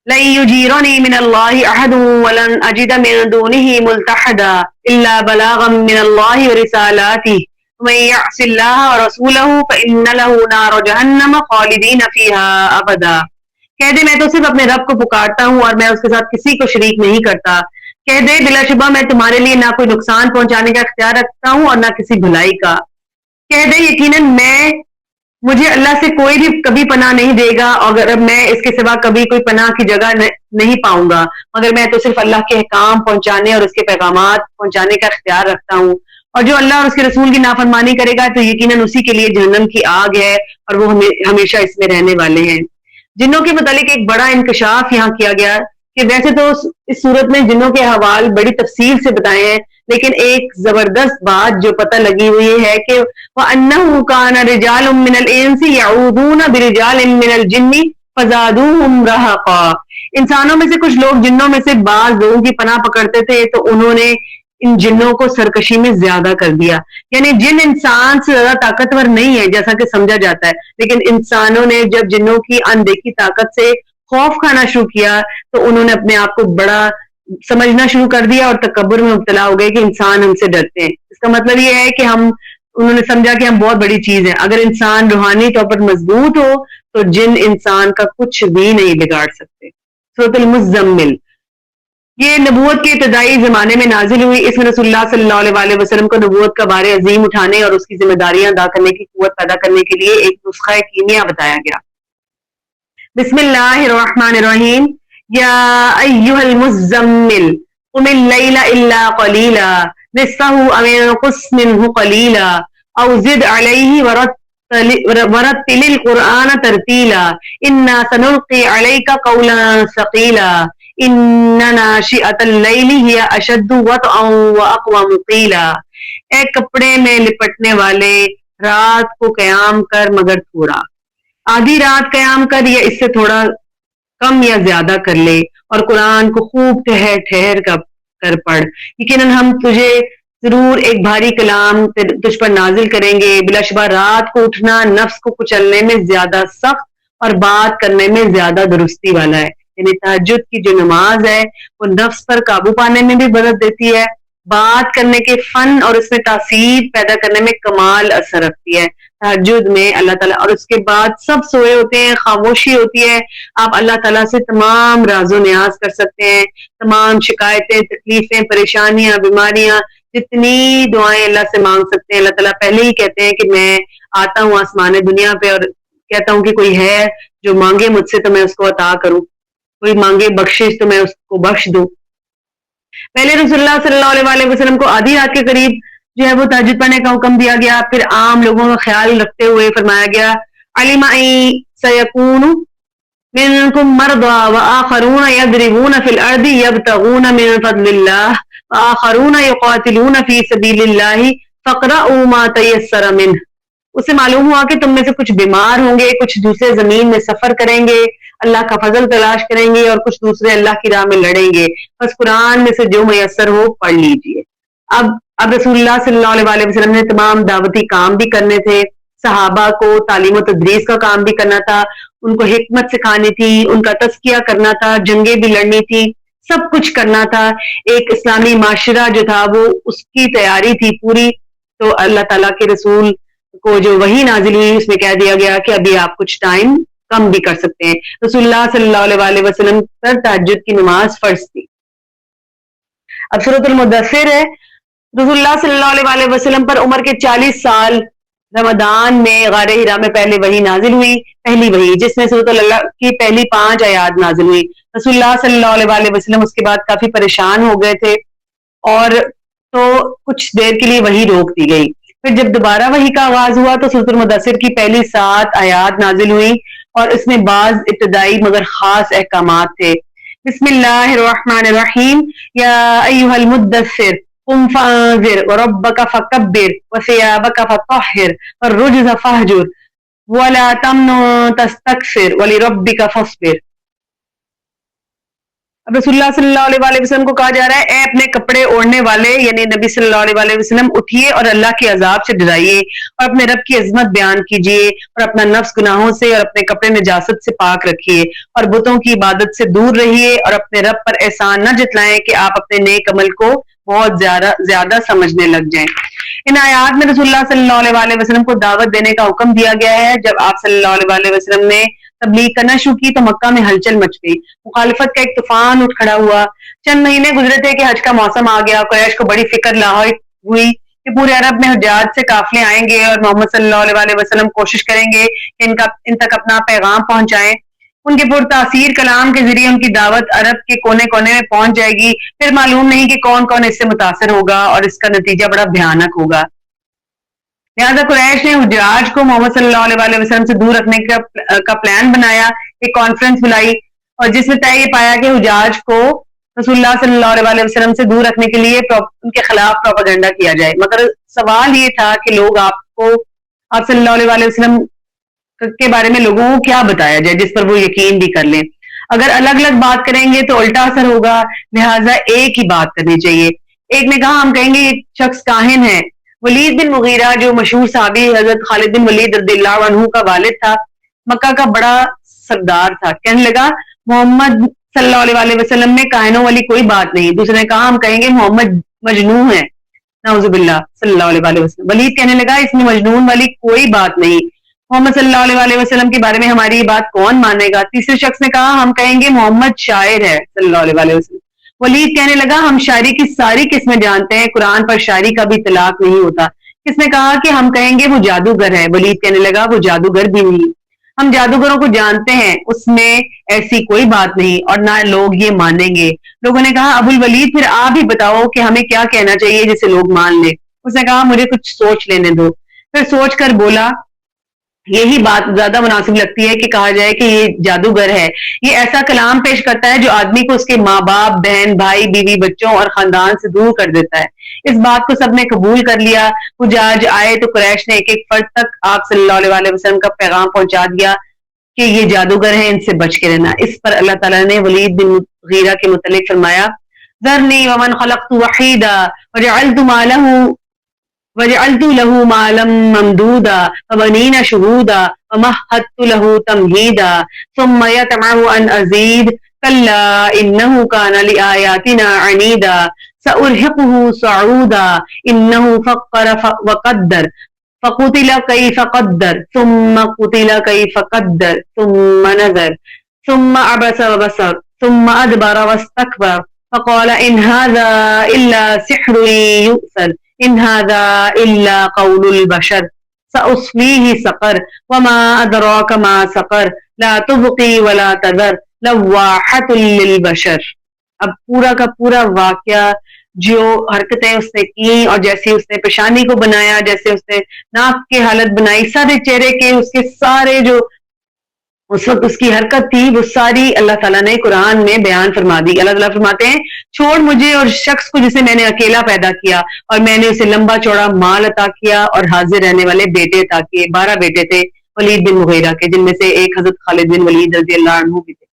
لن یجیرنی من اللہ احد ولن اجد من دونه ملتحدا الا بلاغا من اللہ ورسالاته ومن یعص اللہ ورسولہ فإن له نار جہنم خالدین فیها ابدا. کہہ دے میں تو صرف اپنے رب کو پکارتا ہوں اور میں اس کے ساتھ کسی کو شریک نہیں کرتا. کہہ دے بلا شبہ میں تمہارے لیے نہ کوئی نقصان پہنچانے کا اختیار رکھتا ہوں اور نہ کسی بھلائی کا. کہہ دے یقیناً مجھے اللہ سے کوئی بھی کبھی پناہ نہیں دے گا اور اب میں اس کے سوا کبھی کوئی پناہ کی جگہ نہیں پاؤں گا، مگر میں تو صرف اللہ کے احکام پہنچانے اور اس کے پیغامات پہنچانے کا اختیار رکھتا ہوں. اور جو اللہ اور اس کے رسول کی نافرمانی کرے گا تو یقیناً اسی کے لیے جہنم کی آگ ہے اور وہ ہمیشہ اس میں رہنے والے ہیں. جنوں کے متعلق ایک بڑا انکشاف یہاں کیا گیا کہ ویسے تو اس صورت میں جنوں کے احوال بڑی تفصیل سے بتائے ہیں، لیکن ایک زبردست بات جو پتہ لگی ہوئی ہے کہ وَأَنَّهُ كَانَ رِجَالٌ مِّنَ الْإِنسِ يَعُوذُونَ بِرِجَالٍ مِّنَ الْجِنِّ فَزَادُوهُمْ رَهَقًا. انسانوں میں سے کچھ لوگ جنوں میں سے بعض لوگوں کی پناہ پکڑتے تھے تو انہوں نے ان جنوں کو سرکشی میں زیادہ کر دیا. یعنی جن انسان سے زیادہ طاقتور نہیں ہے جیسا کہ سمجھا جاتا ہے، لیکن انسانوں نے جب جنوں کی اندیکھی طاقت سے خوف کھانا شروع کیا تو انہوں نے اپنے آپ کو بڑا سمجھنا شروع کر دیا اور تکبر میں مبتلا ہو گئے کہ انسان ہم سے ڈرتے ہیں. اس کا مطلب یہ ہے کہ انہوں نے سمجھا کہ ہم بہت بڑی چیز ہے. اگر انسان روحانی طور پر مضبوط ہو تو جن انسان کا کچھ بھی نہیں بگاڑ سکتے. سورۃ المزمل یہ نبوت کے ابتدائی زمانے میں نازل ہوئی. اس میں رسول اللہ صلی اللہ علیہ وسلم کو نبوت کا بار عظیم اٹھانے اور اس کی ذمہ داریاں ادا کرنے کی قوت پیدا کرنے کے لیے ایک نسخہ کیمیا بتایا گیا. بسم اللہ الرحمن الرحیم. یا ایھا المزمل قم اللیل الا قلیلا نصفہ او انقص منہ قلیلا او زد علیہ ورتل القرآن ترتیلا انا سنلقی علیک قولا ثقیلا ان ناشئۃ اللیل ہی اشد وطئا واقوم قیلا. اے کپڑے میں لپٹنے والے رات کو قیام کر مگر تھوڑا، آدھی رات قیام کر یا اس سے تھوڑا کم یا زیادہ کر لے، اور قرآن کو خوب ٹھہر ٹھہر کر پڑھ. یقیناً ہم تجھے ضرور ایک بھاری کلام تجھ پر نازل کریں گے، بلا شبہ رات کو اٹھنا نفس کو کچلنے میں زیادہ سخت اور بات کرنے میں زیادہ درستی والا ہے. یعنی تہجد کی جو نماز ہے وہ نفس پر قابو پانے میں بھی مدد دیتی ہے، بات کرنے کے فن اور اس میں تاثیر پیدا کرنے میں کمال اثر رکھتی ہے. تہجد میں اللہ تعالیٰ اور اس کے بعد سب سوئے ہوتے ہیں، خاموشی ہوتی ہے، آپ اللہ تعالیٰ سے تمام راز و نیاز کر سکتے ہیں، تمام شکایتیں، تکلیفیں، پریشانیاں، بیماریاں، جتنی دعائیں اللہ سے مانگ سکتے ہیں. اللہ تعالیٰ پہلے ہی کہتے ہیں کہ میں آتا ہوں آسمان دنیا پہ اور کہتا ہوں کہ کوئی ہے جو مانگے مجھ سے تو میں اس کو عطا کروں، کوئی مانگے بخشش تو میں اس کو بخش دوں. پہلے رسول اللہ صلی اللہ علیہ وسلم کو آدھی رات کے قریب جو ہے وہ تہجد پڑھنے کا حکم دیا گیا، پھر عام لوگوں کا خیال رکھتے ہوئے فرمایا گیا علم سیکون منکم مرضى وآخرون يضربون في الأرض يبتغون من فضل الله وآخرون يقاتلون في سبيل الله فاقرؤوا ما تيسر منه. اسے معلوم ہوا کہ تم میں سے کچھ بیمار ہوں گے، کچھ دوسرے زمین میں سفر کریں گے، اللہ کا فضل تلاش کریں گے، اور کچھ دوسرے اللہ کی راہ میں لڑیں گے، بس قرآن میں سے جو میسر ہو پڑھ لیجئے. اب رسول اللہ صلی اللہ علیہ وسلم نے تمام دعوتی کام بھی کرنے تھے، صحابہ کو تعلیم و تدریس کا کام بھی کرنا تھا، ان کو حکمت سکھانی تھی، ان کا تزکیہ کرنا تھا، جنگیں بھی لڑنی تھی، سب کچھ کرنا تھا. ایک اسلامی معاشرہ جو تھا وہ اس کی تیاری تھی پوری. تو اللہ تعالیٰ کے رسول کو جو وحی نازل ہوئی اس میں کہہ دیا گیا کہ ابھی آپ کچھ ٹائم کم بھی کر سکتے ہیں. رسول اللہ صلی اللہ علیہ وسلم پر تہجد کی نماز فرض تھی. اب سورۃ المدثر ہے. رسول اللہ صلی اللہ علیہ وسلم پر عمر کے 40 سال رمضان میں غار ہرا میں پہلے وحی نازل ہوئی، پہلی وحی جس میں سورۃ اللہ کی پہلی 5 آیات نازل ہوئی. رسول اللہ صلی اللہ علیہ وسلم اس کے بعد کافی پریشان ہو گئے تھے اور تو کچھ دیر کے لیے وحی روک دی گئی. پھر جب دوبارہ وحی کا آغاز ہوا تو سورۃ المدثر کی پہلی 7 آیات نازل ہوئی اور اس میں بعض ابتدائی مگر خاص احکامات تھے. بسم اللہ الرحمن الرحیم. یا ایھا المدثر قم فانذر وربك فکبر وثيابك فطہر والرجز فاہجر ولا تمنن تستکثر ولربك فاصبر. اب رسول اللہ صلی اللہ علیہ وسلم کو کہا جا رہا ہے اے اپنے کپڑے اوڑھنے والے یعنی نبی صلی اللہ علیہ وسلم اٹھیے اور اللہ کے عذاب سے ڈرائیے اور اپنے رب کی عظمت بیان کیجیے اور اپنا نفس گناہوں سے اور اپنے کپڑے نجاست سے پاک رکھیے اور بتوں کی عبادت سے دور رہیے اور اپنے رب پر احسان نہ جتلائیں کہ آپ اپنے نیک عمل کو بہت زیادہ سمجھنے لگ جائیں. ان آیات میں رسول اللہ صلی اللہ علیہ وسلم کو دعوت دینے کا حکم دیا گیا ہے. جب آپ صلی اللہ علیہ وسلم نے تبلیغ کرنا شروع کی تو مکہ میں ہلچل مچ گئی، مخالفت کا ایک طوفان اٹھ کھڑا ہوا. چند مہینے گزرے تھے کہ حج کا موسم آ گیا. قریش کو بڑی فکر لاحق ہوئی کہ پورے عرب میں حجاج سے قافلے آئیں گے اور محمد صلی اللہ علیہ وسلم کوشش کریں گے کہ ان تک اپنا پیغام پہنچائیں. ان کے پرتاثیر کلام کے ذریعے ان کی دعوت عرب کے کونے کونے میں پہنچ جائے گی. پھر معلوم نہیں کہ کون کون اس سے متاثر ہوگا اور اس کا نتیجہ بڑا بھیانک ہوگا. لہٰذا قریش نے حجاج کو محمد صلی اللہ علیہ وسلم سے دور رکھنے کا پلان بنایا، ایک کانفرنس بلائی اور جس میں طے یہ پایا کہ حجاج کو رسول اللہ صلی اللہ علیہ وسلم سے دور رکھنے کے لیے ان کے خلاف پروپیگنڈا کیا جائے. مگر سوال یہ تھا کہ لوگ آپ صلی اللہ علیہ وسلم کے بارے میں لوگوں کو کیا بتایا جائے جس پر وہ یقین بھی کر لیں. اگر الگ الگ بات کریں گے تو الٹا اثر ہوگا، لہٰذا ایک ہی بات کرنی چاہیے. ایک نے کہا ہم کہیں گے یہ شخص کاہن ہے. ولید بن مغیرہ جو مشہور صحابی حضرت خالد بن ولید رضی اللہ عنہ کا والد تھا، مکہ کا بڑا سردار تھا، کہنے لگا محمد صلی اللہ علیہ وسلم میں کاہنوں والی کوئی بات نہیں. دوسرے نے کہا ہم کہیں گے محمد مجنون ہے، نعوذ باللہ صلی اللہ علیہ وسلم. ولید کہنے لگا اس میں مجنون والی کوئی بات نہیں، محمد صلی اللہ علیہ وسلم کے بارے میں ہماری یہ بات کون مانے گا. تیسرے شخص نے کہا ہم کہیں گے محمد شاعر ہے صلی اللہ علیہ وسلم. ولید کہنے لگا ہم شاعری کی ساری قسمیں جانتے ہیں، قرآن پر شاعری کا بھی اطلاق نہیں ہوتا. کس نے کہا کہ ہم کہیں گے وہ جادوگر ہے. ولید کہنے لگا وہ جادوگر بھی نہیں، ہم جادوگروں کو جانتے ہیں، اس میں ایسی کوئی بات نہیں اور نہ لوگ یہ مانیں گے. لوگوں نے کہا ابو الولید پھر آپ ہی بتاؤ کہ ہمیں کیا کہنا چاہیے جسے لوگ مان لیں. اس نے کہا مجھے کچھ سوچ لینے دو. پھر سوچ کر بولا یہی بات زیادہ مناسب لگتی ہے کہ کہا جائے کہ یہ جادوگر ہے. یہ ایسا کلام پیش کرتا ہے جو آدمی کو اس کے ماں باپ، بہن، بھائی، بیوی، بچوں اور خاندان سے دور کر دیتا ہے. اس بات کو سب نے قبول کر لیا. حجاج آئے تو قریش نے ایک ایک فرد تک آپ صلی اللہ علیہ وسلم کا پیغام پہنچا دیا کہ یہ جادوگر ہیں، ان سے بچ کے رہنا. اس پر اللہ تعالیٰ نے ولید بن مغیرہ کے متعلق فرمایا ذرني ومن خلقت وحيدا وجعلت له مالا ممدودا وبنين شهودا ومهدت له تمهيدا ثم يطمع أن أزيد كلا إنه كان لآياتنا عنيدا سأرهقه صعودا إنه فكر وقدر فقتل كيف قدر ثم قتل كيف قدر ثم نظر ثم عبس وبصر ثم أدبر واستكبر فقال إن هذا إلا سحر يؤثر إن هذا إلا قول البشر سأصليه سقر وما أدراك ما سقر لا تبقي ولا تذر لواحة للبشر. اب پورا کا پورا واقعہ جو حرکتیں اس نے کی اور جیسے اس نے پیشانی کو بنایا، جیسے اس نے ناک کی حالت بنائی، سارے چہرے کے اس کے سارے جو اس وقت اس کی حرکت تھی وہ ساری اللہ تعالیٰ نے قرآن میں بیان فرما دی. اللہ تعالیٰ فرماتے ہیں چھوڑ مجھے اور شخص کو جسے میں نے اکیلا پیدا کیا اور میں نے اسے لمبا چوڑا مال عطا کیا اور حاضر رہنے والے بیٹے عطا کیے. 12 بیٹے تھے ولید بن مغیرہ کے، جن میں سے ایک حضرت خالد بن ولید رضی اللہ عنہ بھی تھے.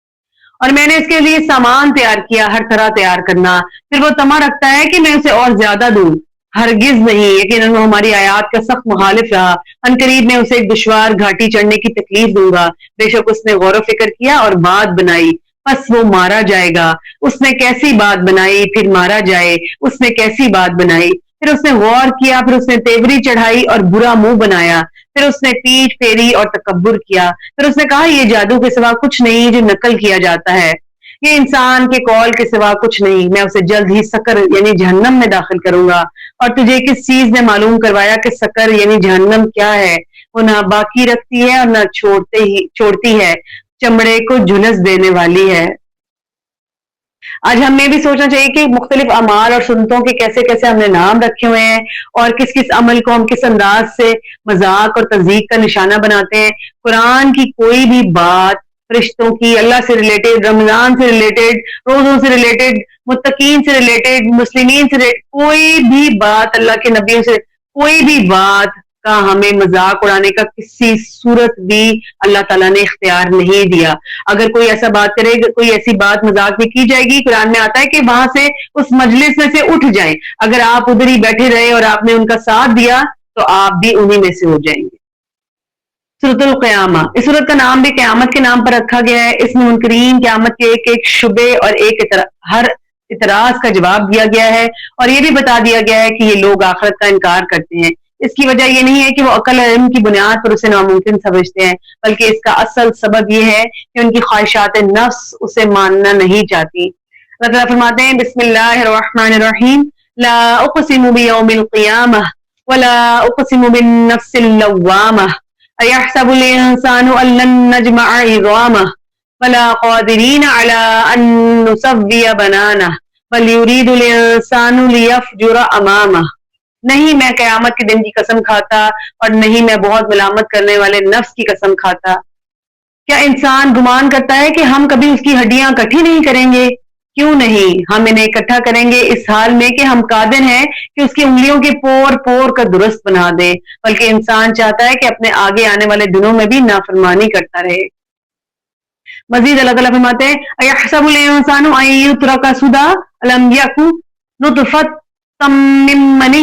اور میں نے اس کے لیے سامان تیار کیا، ہر طرح تیار کرنا. پھر وہ طمع رکھتا ہے کہ میں اسے اور زیادہ دوں، ہرگز نہیں، یقیناً وہ ہماری آیات کا سخت مخالف رہا. عنقریب میں اسے ایک دشوار گھاٹی چڑھنے کی تکلیف دوں گا. بے شک اس نے غور و فکر کیا اور بات بنائی، پس وہ مارا جائے گا. اس نے کیسی بات بنائی پھر مارا جائے، اس نے کیسی بات بنائی. پھر اس نے غور کیا، پھر اس نے تیوری چڑھائی اور برا منہ بنایا. پھر اس نے پیٹھ پھیری اور تکبر کیا. پھر اس نے کہا یہ جادو کے سوا کچھ نہیں جو نقل کیا جاتا ہے، یہ انسان کے قول کے سوا کچھ نہیں. میں اسے جلد ہی سقر یعنی جہنم میں داخل کروں گا. اور تجھے کس چیز نے معلوم کروایا کہ سقر یعنی جہنم کیا ہے؟ وہ نہ باقی رکھتی ہے اور نہ چھوڑتی ہے، چمڑے کو جھلس دینے والی ہے. آج ہمیں بھی سوچنا چاہیے کہ مختلف اعمال اور سنتوں کے کیسے کیسے ہم نے نام رکھے ہوئے ہیں اور کس کس عمل کو ہم کس انداز سے مذاق اور تذیق کا نشانہ بناتے ہیں. قرآن کی کوئی بھی بات، فرشتوں کی، اللہ سے ریلیٹڈ، رمضان سے ریلیٹڈ، روزوں سے ریلیٹڈ، متقین سے ریلیٹڈ، مسلمین سے ریلیٹڈ، کوئی بھی بات، اللہ کے نبیوں سے کوئی بھی بات کا ہمیں مذاق اڑانے کا کسی صورت بھی اللہ تعالیٰ نے اختیار نہیں دیا. اگر کوئی ایسا بات کرے، کوئی ایسی بات مذاق میں کی جائے گی، قرآن میں آتا ہے کہ وہاں سے اس مجلس میں سے اٹھ جائیں. اگر آپ ادھر ہی بیٹھے رہے اور آپ نے ان کا ساتھ دیا تو آپ بھی انہی میں سے ہو جائیں گے. سورۃ القیامہ، اس سورت کا نام بھی قیامت کے نام پر رکھا گیا ہے. اس میں منکرین قیامت کے ایک ایک شبے اور ہر اعتراض کا جواب دیا گیا ہے اور یہ بھی بتا دیا گیا ہے کہ یہ لوگ آخرت کا انکار کرتے ہیں. اس کی وجہ یہ نہیں ہے کہ وہ عقل اور علم کی بنیاد پر اسے ناممکن سمجھتے ہیں، بلکہ اس کا اصل سبب یہ ہے کہ ان کی خواہشات نفس اسے ماننا نہیں چاہتی. اللہ تعالیٰ فرماتے ہیں بسم اللہ الرحمن الرحیم لا اقسم بیوم القیامہ ولا اقسم بالنفس اللوامہ ایحسب الانسان ان لن نجمع عظامہ ولا قادرین علی ان نسوی بنانہ بل یرید الانسان لیفجر امامہ. نہیں میں قیامت کے دن کی قسم کھاتا اور نہیں میں بہت ملامت کرنے والے نفس کی قسم کھاتا. کیا انسان گمان کرتا ہے کہ ہم کبھی اس کی ہڈیاں اکٹھی نہیں کریں گے؟ کیوں نہیں، ہم انہیں اکٹھا کریں گے اس حال میں کہ ہم قادر ہیں کہ اس کی انگلیوں کے پور پور کا درست بنا دیں. بلکہ انسان چاہتا ہے کہ اپنے آگے آنے والے دنوں میں بھی نافرمانی کرتا رہے. مزید اللہ تعالیٰ فرماتے ہیں اَيَحْسَبُ الْإِنسَانُ أَن يُتْرَكَ سُدًى أَلَمْ يَكُ نُطْفَةً من مني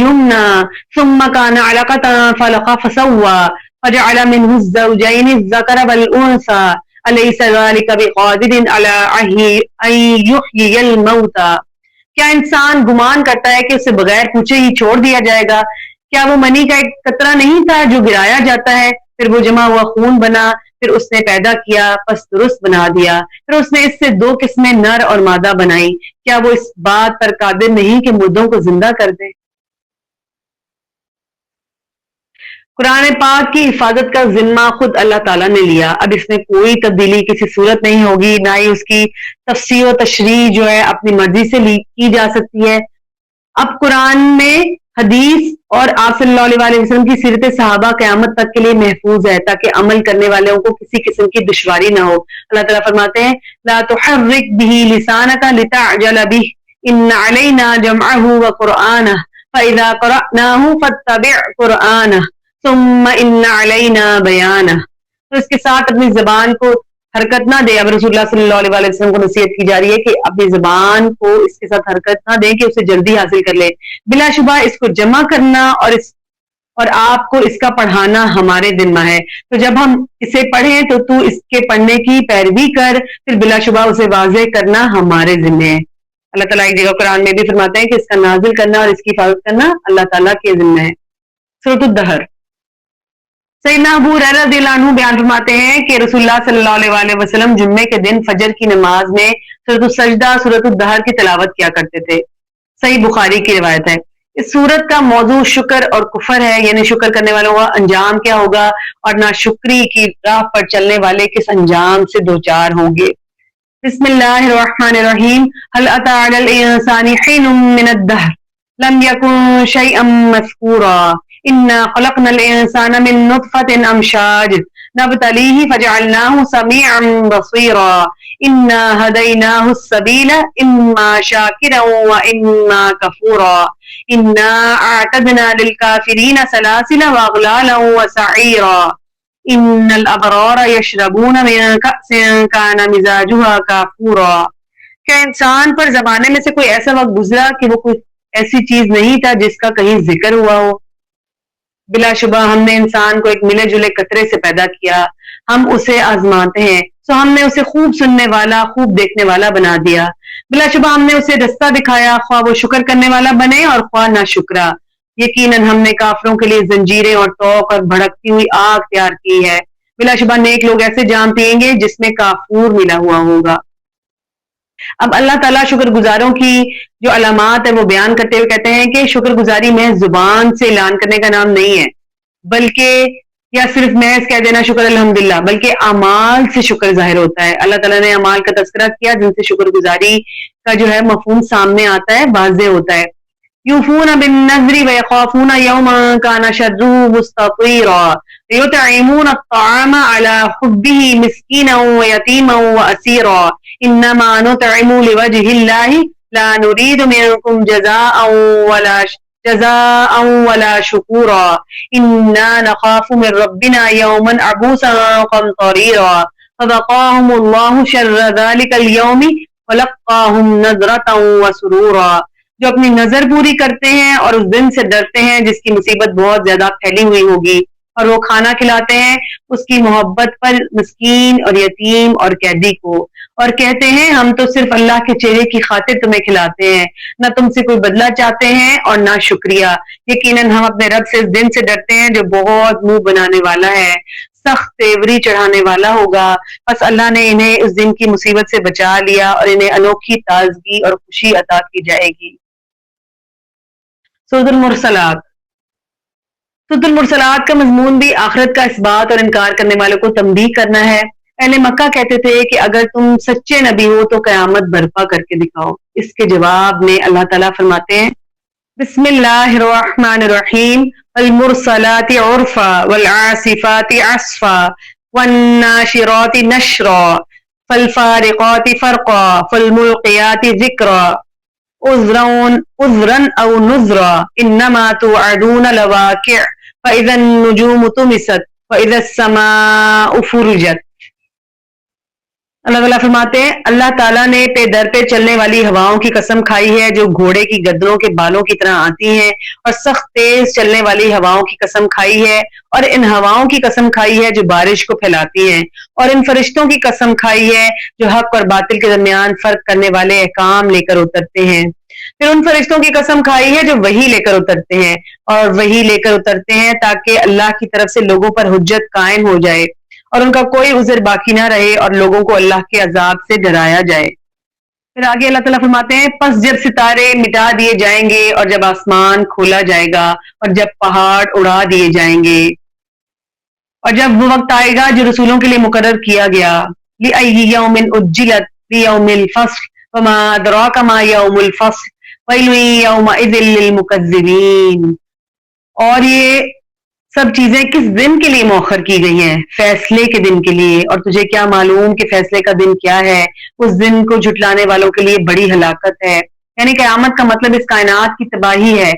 يمنى ثم كان علقة فخلق فسوى فجعل منه الزوجين الذكر والأنثى أليس ذلك بقادر على أن يحيي الموتى. کیا انسان گمان کرتا ہے کہ اسے بغیر پوچھے ہی چھوڑ دیا جائے گا؟ کیا وہ منی کا ایک قطرہ نہیں تھا جو گرایا جاتا ہے، پھر وہ جمع ہوا خون بنا، پھر اس نے پیدا کیا پس درست بنا دیا، پھر اس نے اس سے 2 قسمیں نر اور مادہ بنائی. کیا وہ اس بات پر قادر نہیں کہ مردوں کو زندہ کر دے؟ قرآن پاک کی حفاظت کا ذمہ خود اللہ تعالیٰ نے لیا. اب اس میں کوئی تبدیلی کسی صورت نہیں ہوگی، نہ ہی اس کی تفسیر و تشریح جو ہے اپنی مرضی سے کی جا سکتی ہے. اب قرآن میں حدیث اور آپ صلی اللہ علیہ وسلم کی سیرت صحابہ قیامت تک کے لیے محفوظ ہے تاکہ عمل کرنے والوں کو کسی قسم کی دشواری نہ ہو. اللہ تعالیٰ فرماتے ہیں لا تحرک به لسانك لتعجل به ان علینا جمعه وقرآنه فاذا قرأناه فاتبع قرآنه ثم ان علینا بیانه. تو اس کے ساتھ اپنی زبان کو حرکت نہ دے. اب رسول اللہ صلی اللہ علیہ وسلم کو نصیحت کی جا رہی ہے کہ اپنی زبان کو اس کے ساتھ حرکت نہ دیں کہ اسے جلدی حاصل کر لے. بلا شبہ اس کو جمع کرنا اور آپ کو اس کا پڑھانا ہمارے ذمہ ہے. تو جب ہم اسے پڑھیں تو اس کے پڑھنے کی پیروی کر, پھر بلا شبہ اسے واضح کرنا ہمارے ذمہ ہے. اللہ تعالیٰ ایک جگہ قرآن میں بھی فرماتے ہیں کہ اس کا نازل کرنا اور اس کی حفاظت کرنا اللہ تعالیٰ کے ذمہ ہے. سورۃ الدہر. سیدنا ابو ہریرہ رضی اللہ عنہ بیان فرماتے ہیں کہ رسول اللہ صلی اللہ علیہ وسلم جمعے کے دن فجر کی نماز میں سورۃ السجدہ, سورۃ الدہر کی تلاوت کیا کرتے تھے. صحیح بخاری کی روایت ہے. اس سورت کا موضوع شکر اور کفر ہے, یعنی شکر کرنے والوں کا انجام کیا ہوگا اور ناشکری کی راہ پر چلنے والے کس انجام سے دوچار ہوں گے. بسم اللہ الرحمن الرحیم. هل اتى على الانسان حين من الدهر لم يكن شيئا مذكورا انا خلقنا الانسان من نطفة امشاج نبتليه فجعلناه سميعا بصيرا انا هديناه السبيل اما شاكرا واما كفورا انا اعتدنا للكافرين سلاسل واغلالا وسعيرا ان الابرار يشربون من كأس كان مزاجها كافورا. کیا انسان پر زمانے میں سے کوئی ایسا وقت گزرا کہ وہ کوئی ایسی چیز نہیں تھا جس کا کہیں ذکر ہوا ہو؟ بلا شبہ ہم نے انسان کو ایک ملے جلے قطرے سے پیدا کیا, ہم اسے آزماتے ہیں تو ہم نے اسے خوب سننے والا, خوب دیکھنے والا بنا دیا. بلا شبہ ہم نے اسے رستہ دکھایا, خواہ وہ شکر کرنے والا بنے اور خواہ نہ شکرا. یقیناً ہم نے کافروں کے لیے زنجیریں اور توق اور بھڑکتی ہوئی آگ تیار کی ہے. بلا شبہ نیک لوگ ایسے جام پئیں گے جس میں کافور ملا ہوا ہوگا. اب اللہ تعالیٰ شکر گزاروں کی جو علامات ہے وہ بیان کرتے ہوئے کہتے ہیں کہ شکر گزاری محض زبان سے اعلان کرنے کا نام نہیں ہے, بلکہ یا صرف محض کہہ دینا شکر الحمدللہ, بلکہ اعمال سے شکر ظاہر ہوتا ہے. اللہ تعالیٰ نے اعمال کا تذکرہ کیا جن سے شکر گزاری کا جو ہے مفہوم سامنے آتا ہے, واضح ہوتا ہے. یوفون بالنذر ویخافون یوما کان شرہ مستطیرا یطعمون الطعام علی حبہ مسکینا ویتیما واسیرا انما نطعم لوجہ اللہ لا نريد منكم جزاء ولا شكورا إنا نخاف من ربنا يوما عبوسا قمطريرا فوقاهم الله شر ذلك اليوم ولقاهم نضرة وسرورا. جو اپنی نظر پوری کرتے ہیں اور اس دن سے ڈرتے ہیں جس کی مصیبت بہت زیادہ پھیلی ہوئی ہوگی, اور وہ کھانا کھلاتے ہیں اس کی محبت پر مسکین اور یتیم اور قیدی کو, اور کہتے ہیں ہم تو صرف اللہ کے چہرے کی خاطر تمہیں کھلاتے ہیں, نہ تم سے کوئی بدلہ چاہتے ہیں اور نہ شکریہ. یقیناً ہم اپنے رب سے اس دن سے ڈرتے ہیں جو بہت منہ بنانے والا ہے, سخت تیوری چڑھانے والا ہوگا. بس اللہ نے انہیں اس دن کی مصیبت سے بچا لیا اور انہیں انوکھی تازگی اور خوشی عطا کی جائے گی. سورۃ المرسلات. سورۃ المرسلات کا مضمون بھی آخرت کا اس بات اور انکار کرنے والوں کو تنبیہ کرنا ہے. اہل مکہ کہتے تھے کہ اگر تم سچے نبی ہو تو قیامت برپا کر کے دکھاؤ. اس کے جواب میں اللہ تعالیٰ فرماتے ہیں بسم اللہ الرحمن الرحیم. المرسلات عرفا والعاصفات عصفا والناشرات نشرا فالفارقات فرقا فالملقيات ذکرا عذرا او نذرا انما توعدون لواقع فاذا النجوم طمست فاذا السماء فرجت. اللہ تعالیٰ فرماتے ہیں اللہ تعالیٰ نے پہ در پہ چلنے والی ہواؤں کی قسم کھائی ہے جو گھوڑے کی گردنوں کے بالوں کی طرح آتی ہیں, اور سخت تیز چلنے والی ہواؤں کی قسم کھائی ہے, اور ان ہواؤں کی قسم کھائی ہے جو بارش کو پھیلاتی ہیں, اور ان فرشتوں کی قسم کھائی ہے جو حق اور باطل کے درمیان فرق کرنے والے احکام لے کر اترتے ہیں. پھر ان فرشتوں کی قسم کھائی ہے جو وحی لے کر اترتے ہیں, اور وحی لے کر اترتے ہیں تاکہ اللہ کی طرف سے لوگوں پر حجت قائم ہو جائے اور ان کا کوئی عذر باقی نہ رہے اور لوگوں کو اللہ کے عذاب سے ڈرایا جائے. پھر آگے اللہ تعالیٰ فرماتے ہیں پس جب ستارے مٹا دیے جائیں گے اور جب آسمان کھولا جائے گا اور جب پہاڑ اڑا دیے جائیں گے اور جب وہ وقت آئے گا جو رسولوں کے لیے مقرر کیا گیا. لِأَيِّ يَوْمٍ أُجِّلَتْ لِيَوْمِ الْفَصْلِ وَمَا أَدْرَاكَ مَا يَوْمُ الْفَصْلِ وَيْلٌ يَوْمَئِذٍ لِّلْمُكَذِّبِينَ. اور یہ سب چیزیں کس دن کے لیے مؤخر کی گئی ہیں؟ فیصلے کے دن کے لیے. اور تجھے کیا معلوم کہ فیصلے کا دن کیا ہے؟ اس دن کو جھٹلانے والوں کے لیے بڑی ہلاکت ہے. یعنی قیامت کا مطلب اس کائنات کی تباہی ہے.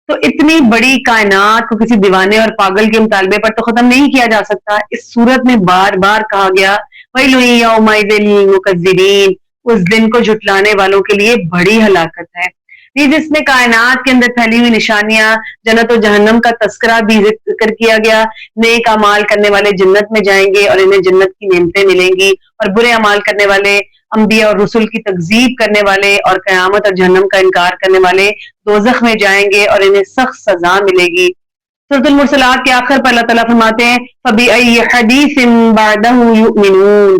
تو اتنی بڑی کائنات کو کسی دیوانے اور پاگل کے مطالبے پر تو ختم نہیں کیا جا سکتا. اس صورت میں بار بار کہا گیا وَيْلٌ يَوْمَئِذٍ لِّلْمُكَذِّبِينَ، اس دن کو جھٹلانے والوں کے لیے بڑی ہلاکت ہے۔ یہ جس میں کائنات کے اندر پھیلی ہوئی نشانیاں، جنت و جہنم کا تذکرہ بھی ذکر کیا گیا۔ نیک اعمال کرنے والے جنت میں جائیں گے اور انہیں جنت کی نعمتیں ملیں گی، اور برے اعمال کرنے والے، انبیاء اور رسول کی تکذیب کرنے والے اور قیامت اور جہنم کا انکار کرنے والے دوزخ میں جائیں گے اور انہیں سخت سزا ملے گی۔ سورۃ المرسلات کے آخر پر اللہ تعالیٰ فرماتے ہیں فَبِأَيِّ حَدِيثٍ بَعْدَهُ يُؤْمِنُونَ،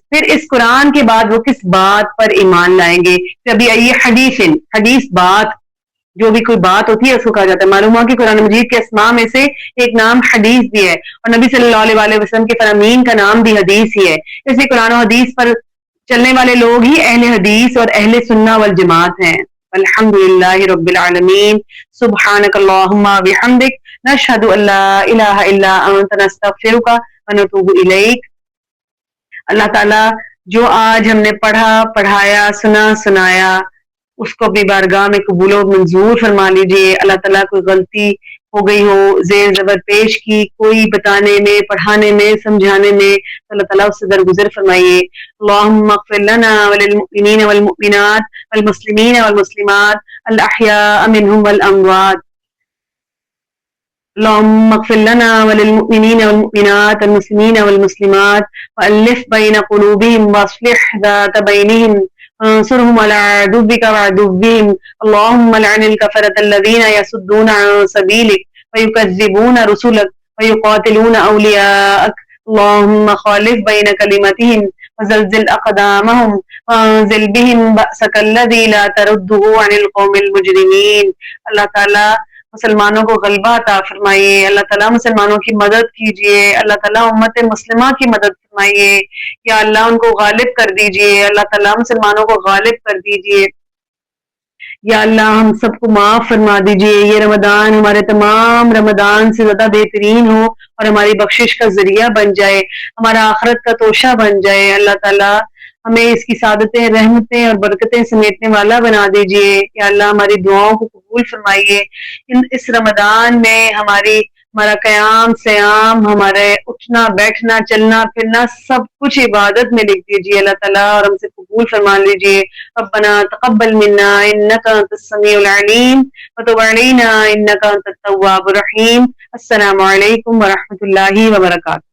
پھر اس قرآن کے بعد وہ کس بات پر ایمان لائیں گے؟ فَبِأَيِّ حَدِيثٍ، حدیث بات، جو بھی کوئی بات ہوتی ہے اس کو کہا جاتا ہے۔ معلوم ہوا کہ قرآن مجید کے اسماء میں سے ایک نام حدیث بھی ہے، اور نبی صلی اللہ علیہ وسلم کے فرامین کا نام بھی حدیث ہی ہے۔ اس لیے قرآن و حدیث پر چلنے والے لوگ ہی اہل حدیث اور اہل سنہ والجماعت ہیں۔ الحمدللہ رب العالمین، سبحانک اللہم بحمدک، نشہد ان لا الہ الا انت، نستغفرک ونتوب الیک۔ اللہ تعالیٰ جو آج ہم نے پڑھا، پڑھایا، سنایا، اس کو اپنی بارگاہ میں قبول و منظور فرما لیجئے۔ اللہ تعالیٰ کوئی غلطی ہو گئی ہو، زیر زبر پیش کی، کوئی بتانے میں، پڑھانے میں، سمجھانے میں، اللہ تعالیٰ اس سے درگزر فرمائیے۔ اللہم اغفر لنا وللمؤمنین والمؤمنات والمسلمین والمسلمات الاحیاء منہم والاموات، اللهم اغفر لنا وللمؤمنين والمؤمنات والمسلمين والمسلمات وألف بين قلوبهم واصلح ذات بينهم وانصرهم على عدوك وعدوهم، اللهم لعن الكفرة الذين يصدون عن سبيلك ويكذبون رسلك ويقاتلون أولياءك، اللهم خالف بين كلمتهم وزلزل أقدامهم وانزل بهم بأسك الذي لا ترده عن القوم المجرمين۔ اللہ تعالیٰ مسلمانوں کو غلبہ عطا فرمائیے، اللہ تعالیٰ مسلمانوں کی مدد کیجیے، اللہ تعالیٰ امت مسلمہ کی مدد فرمائیے، یا اللہ ان کو غالب کر دیجیے، اللہ تعالیٰ مسلمانوں کو غالب کر دیجیے، یا اللہ ہم سب کو معاف فرما دیجیے۔ یہ رمضان ہمارے تمام رمضان سے زیادہ بہترین ہو اور ہماری بخشش کا ذریعہ بن جائے، ہمارا آخرت کا توشہ بن جائے۔ اللہ تعالیٰ ہمیں اس کی سعادتیں، رحمتیں اور برکتیں سمیٹنے والا بنا دیجیے، یا اللہ ہماری دعاؤں کو قبول فرمائیے۔ اس رمضان میں ہمارا قیام، سیام، ہمارے اٹھنا، بیٹھنا، چلنا پھرنا سب کچھ عبادت میں لکھ دیجیے اللہ تعالیٰ، اور ہم سے قبول فرما لیجیے۔ ربنا تقبل منا انک انت السمیع العلیم وتب علینا انک انت التواب الرحیم۔ السلام علیکم ورحمۃ اللہ وبرکاتہ۔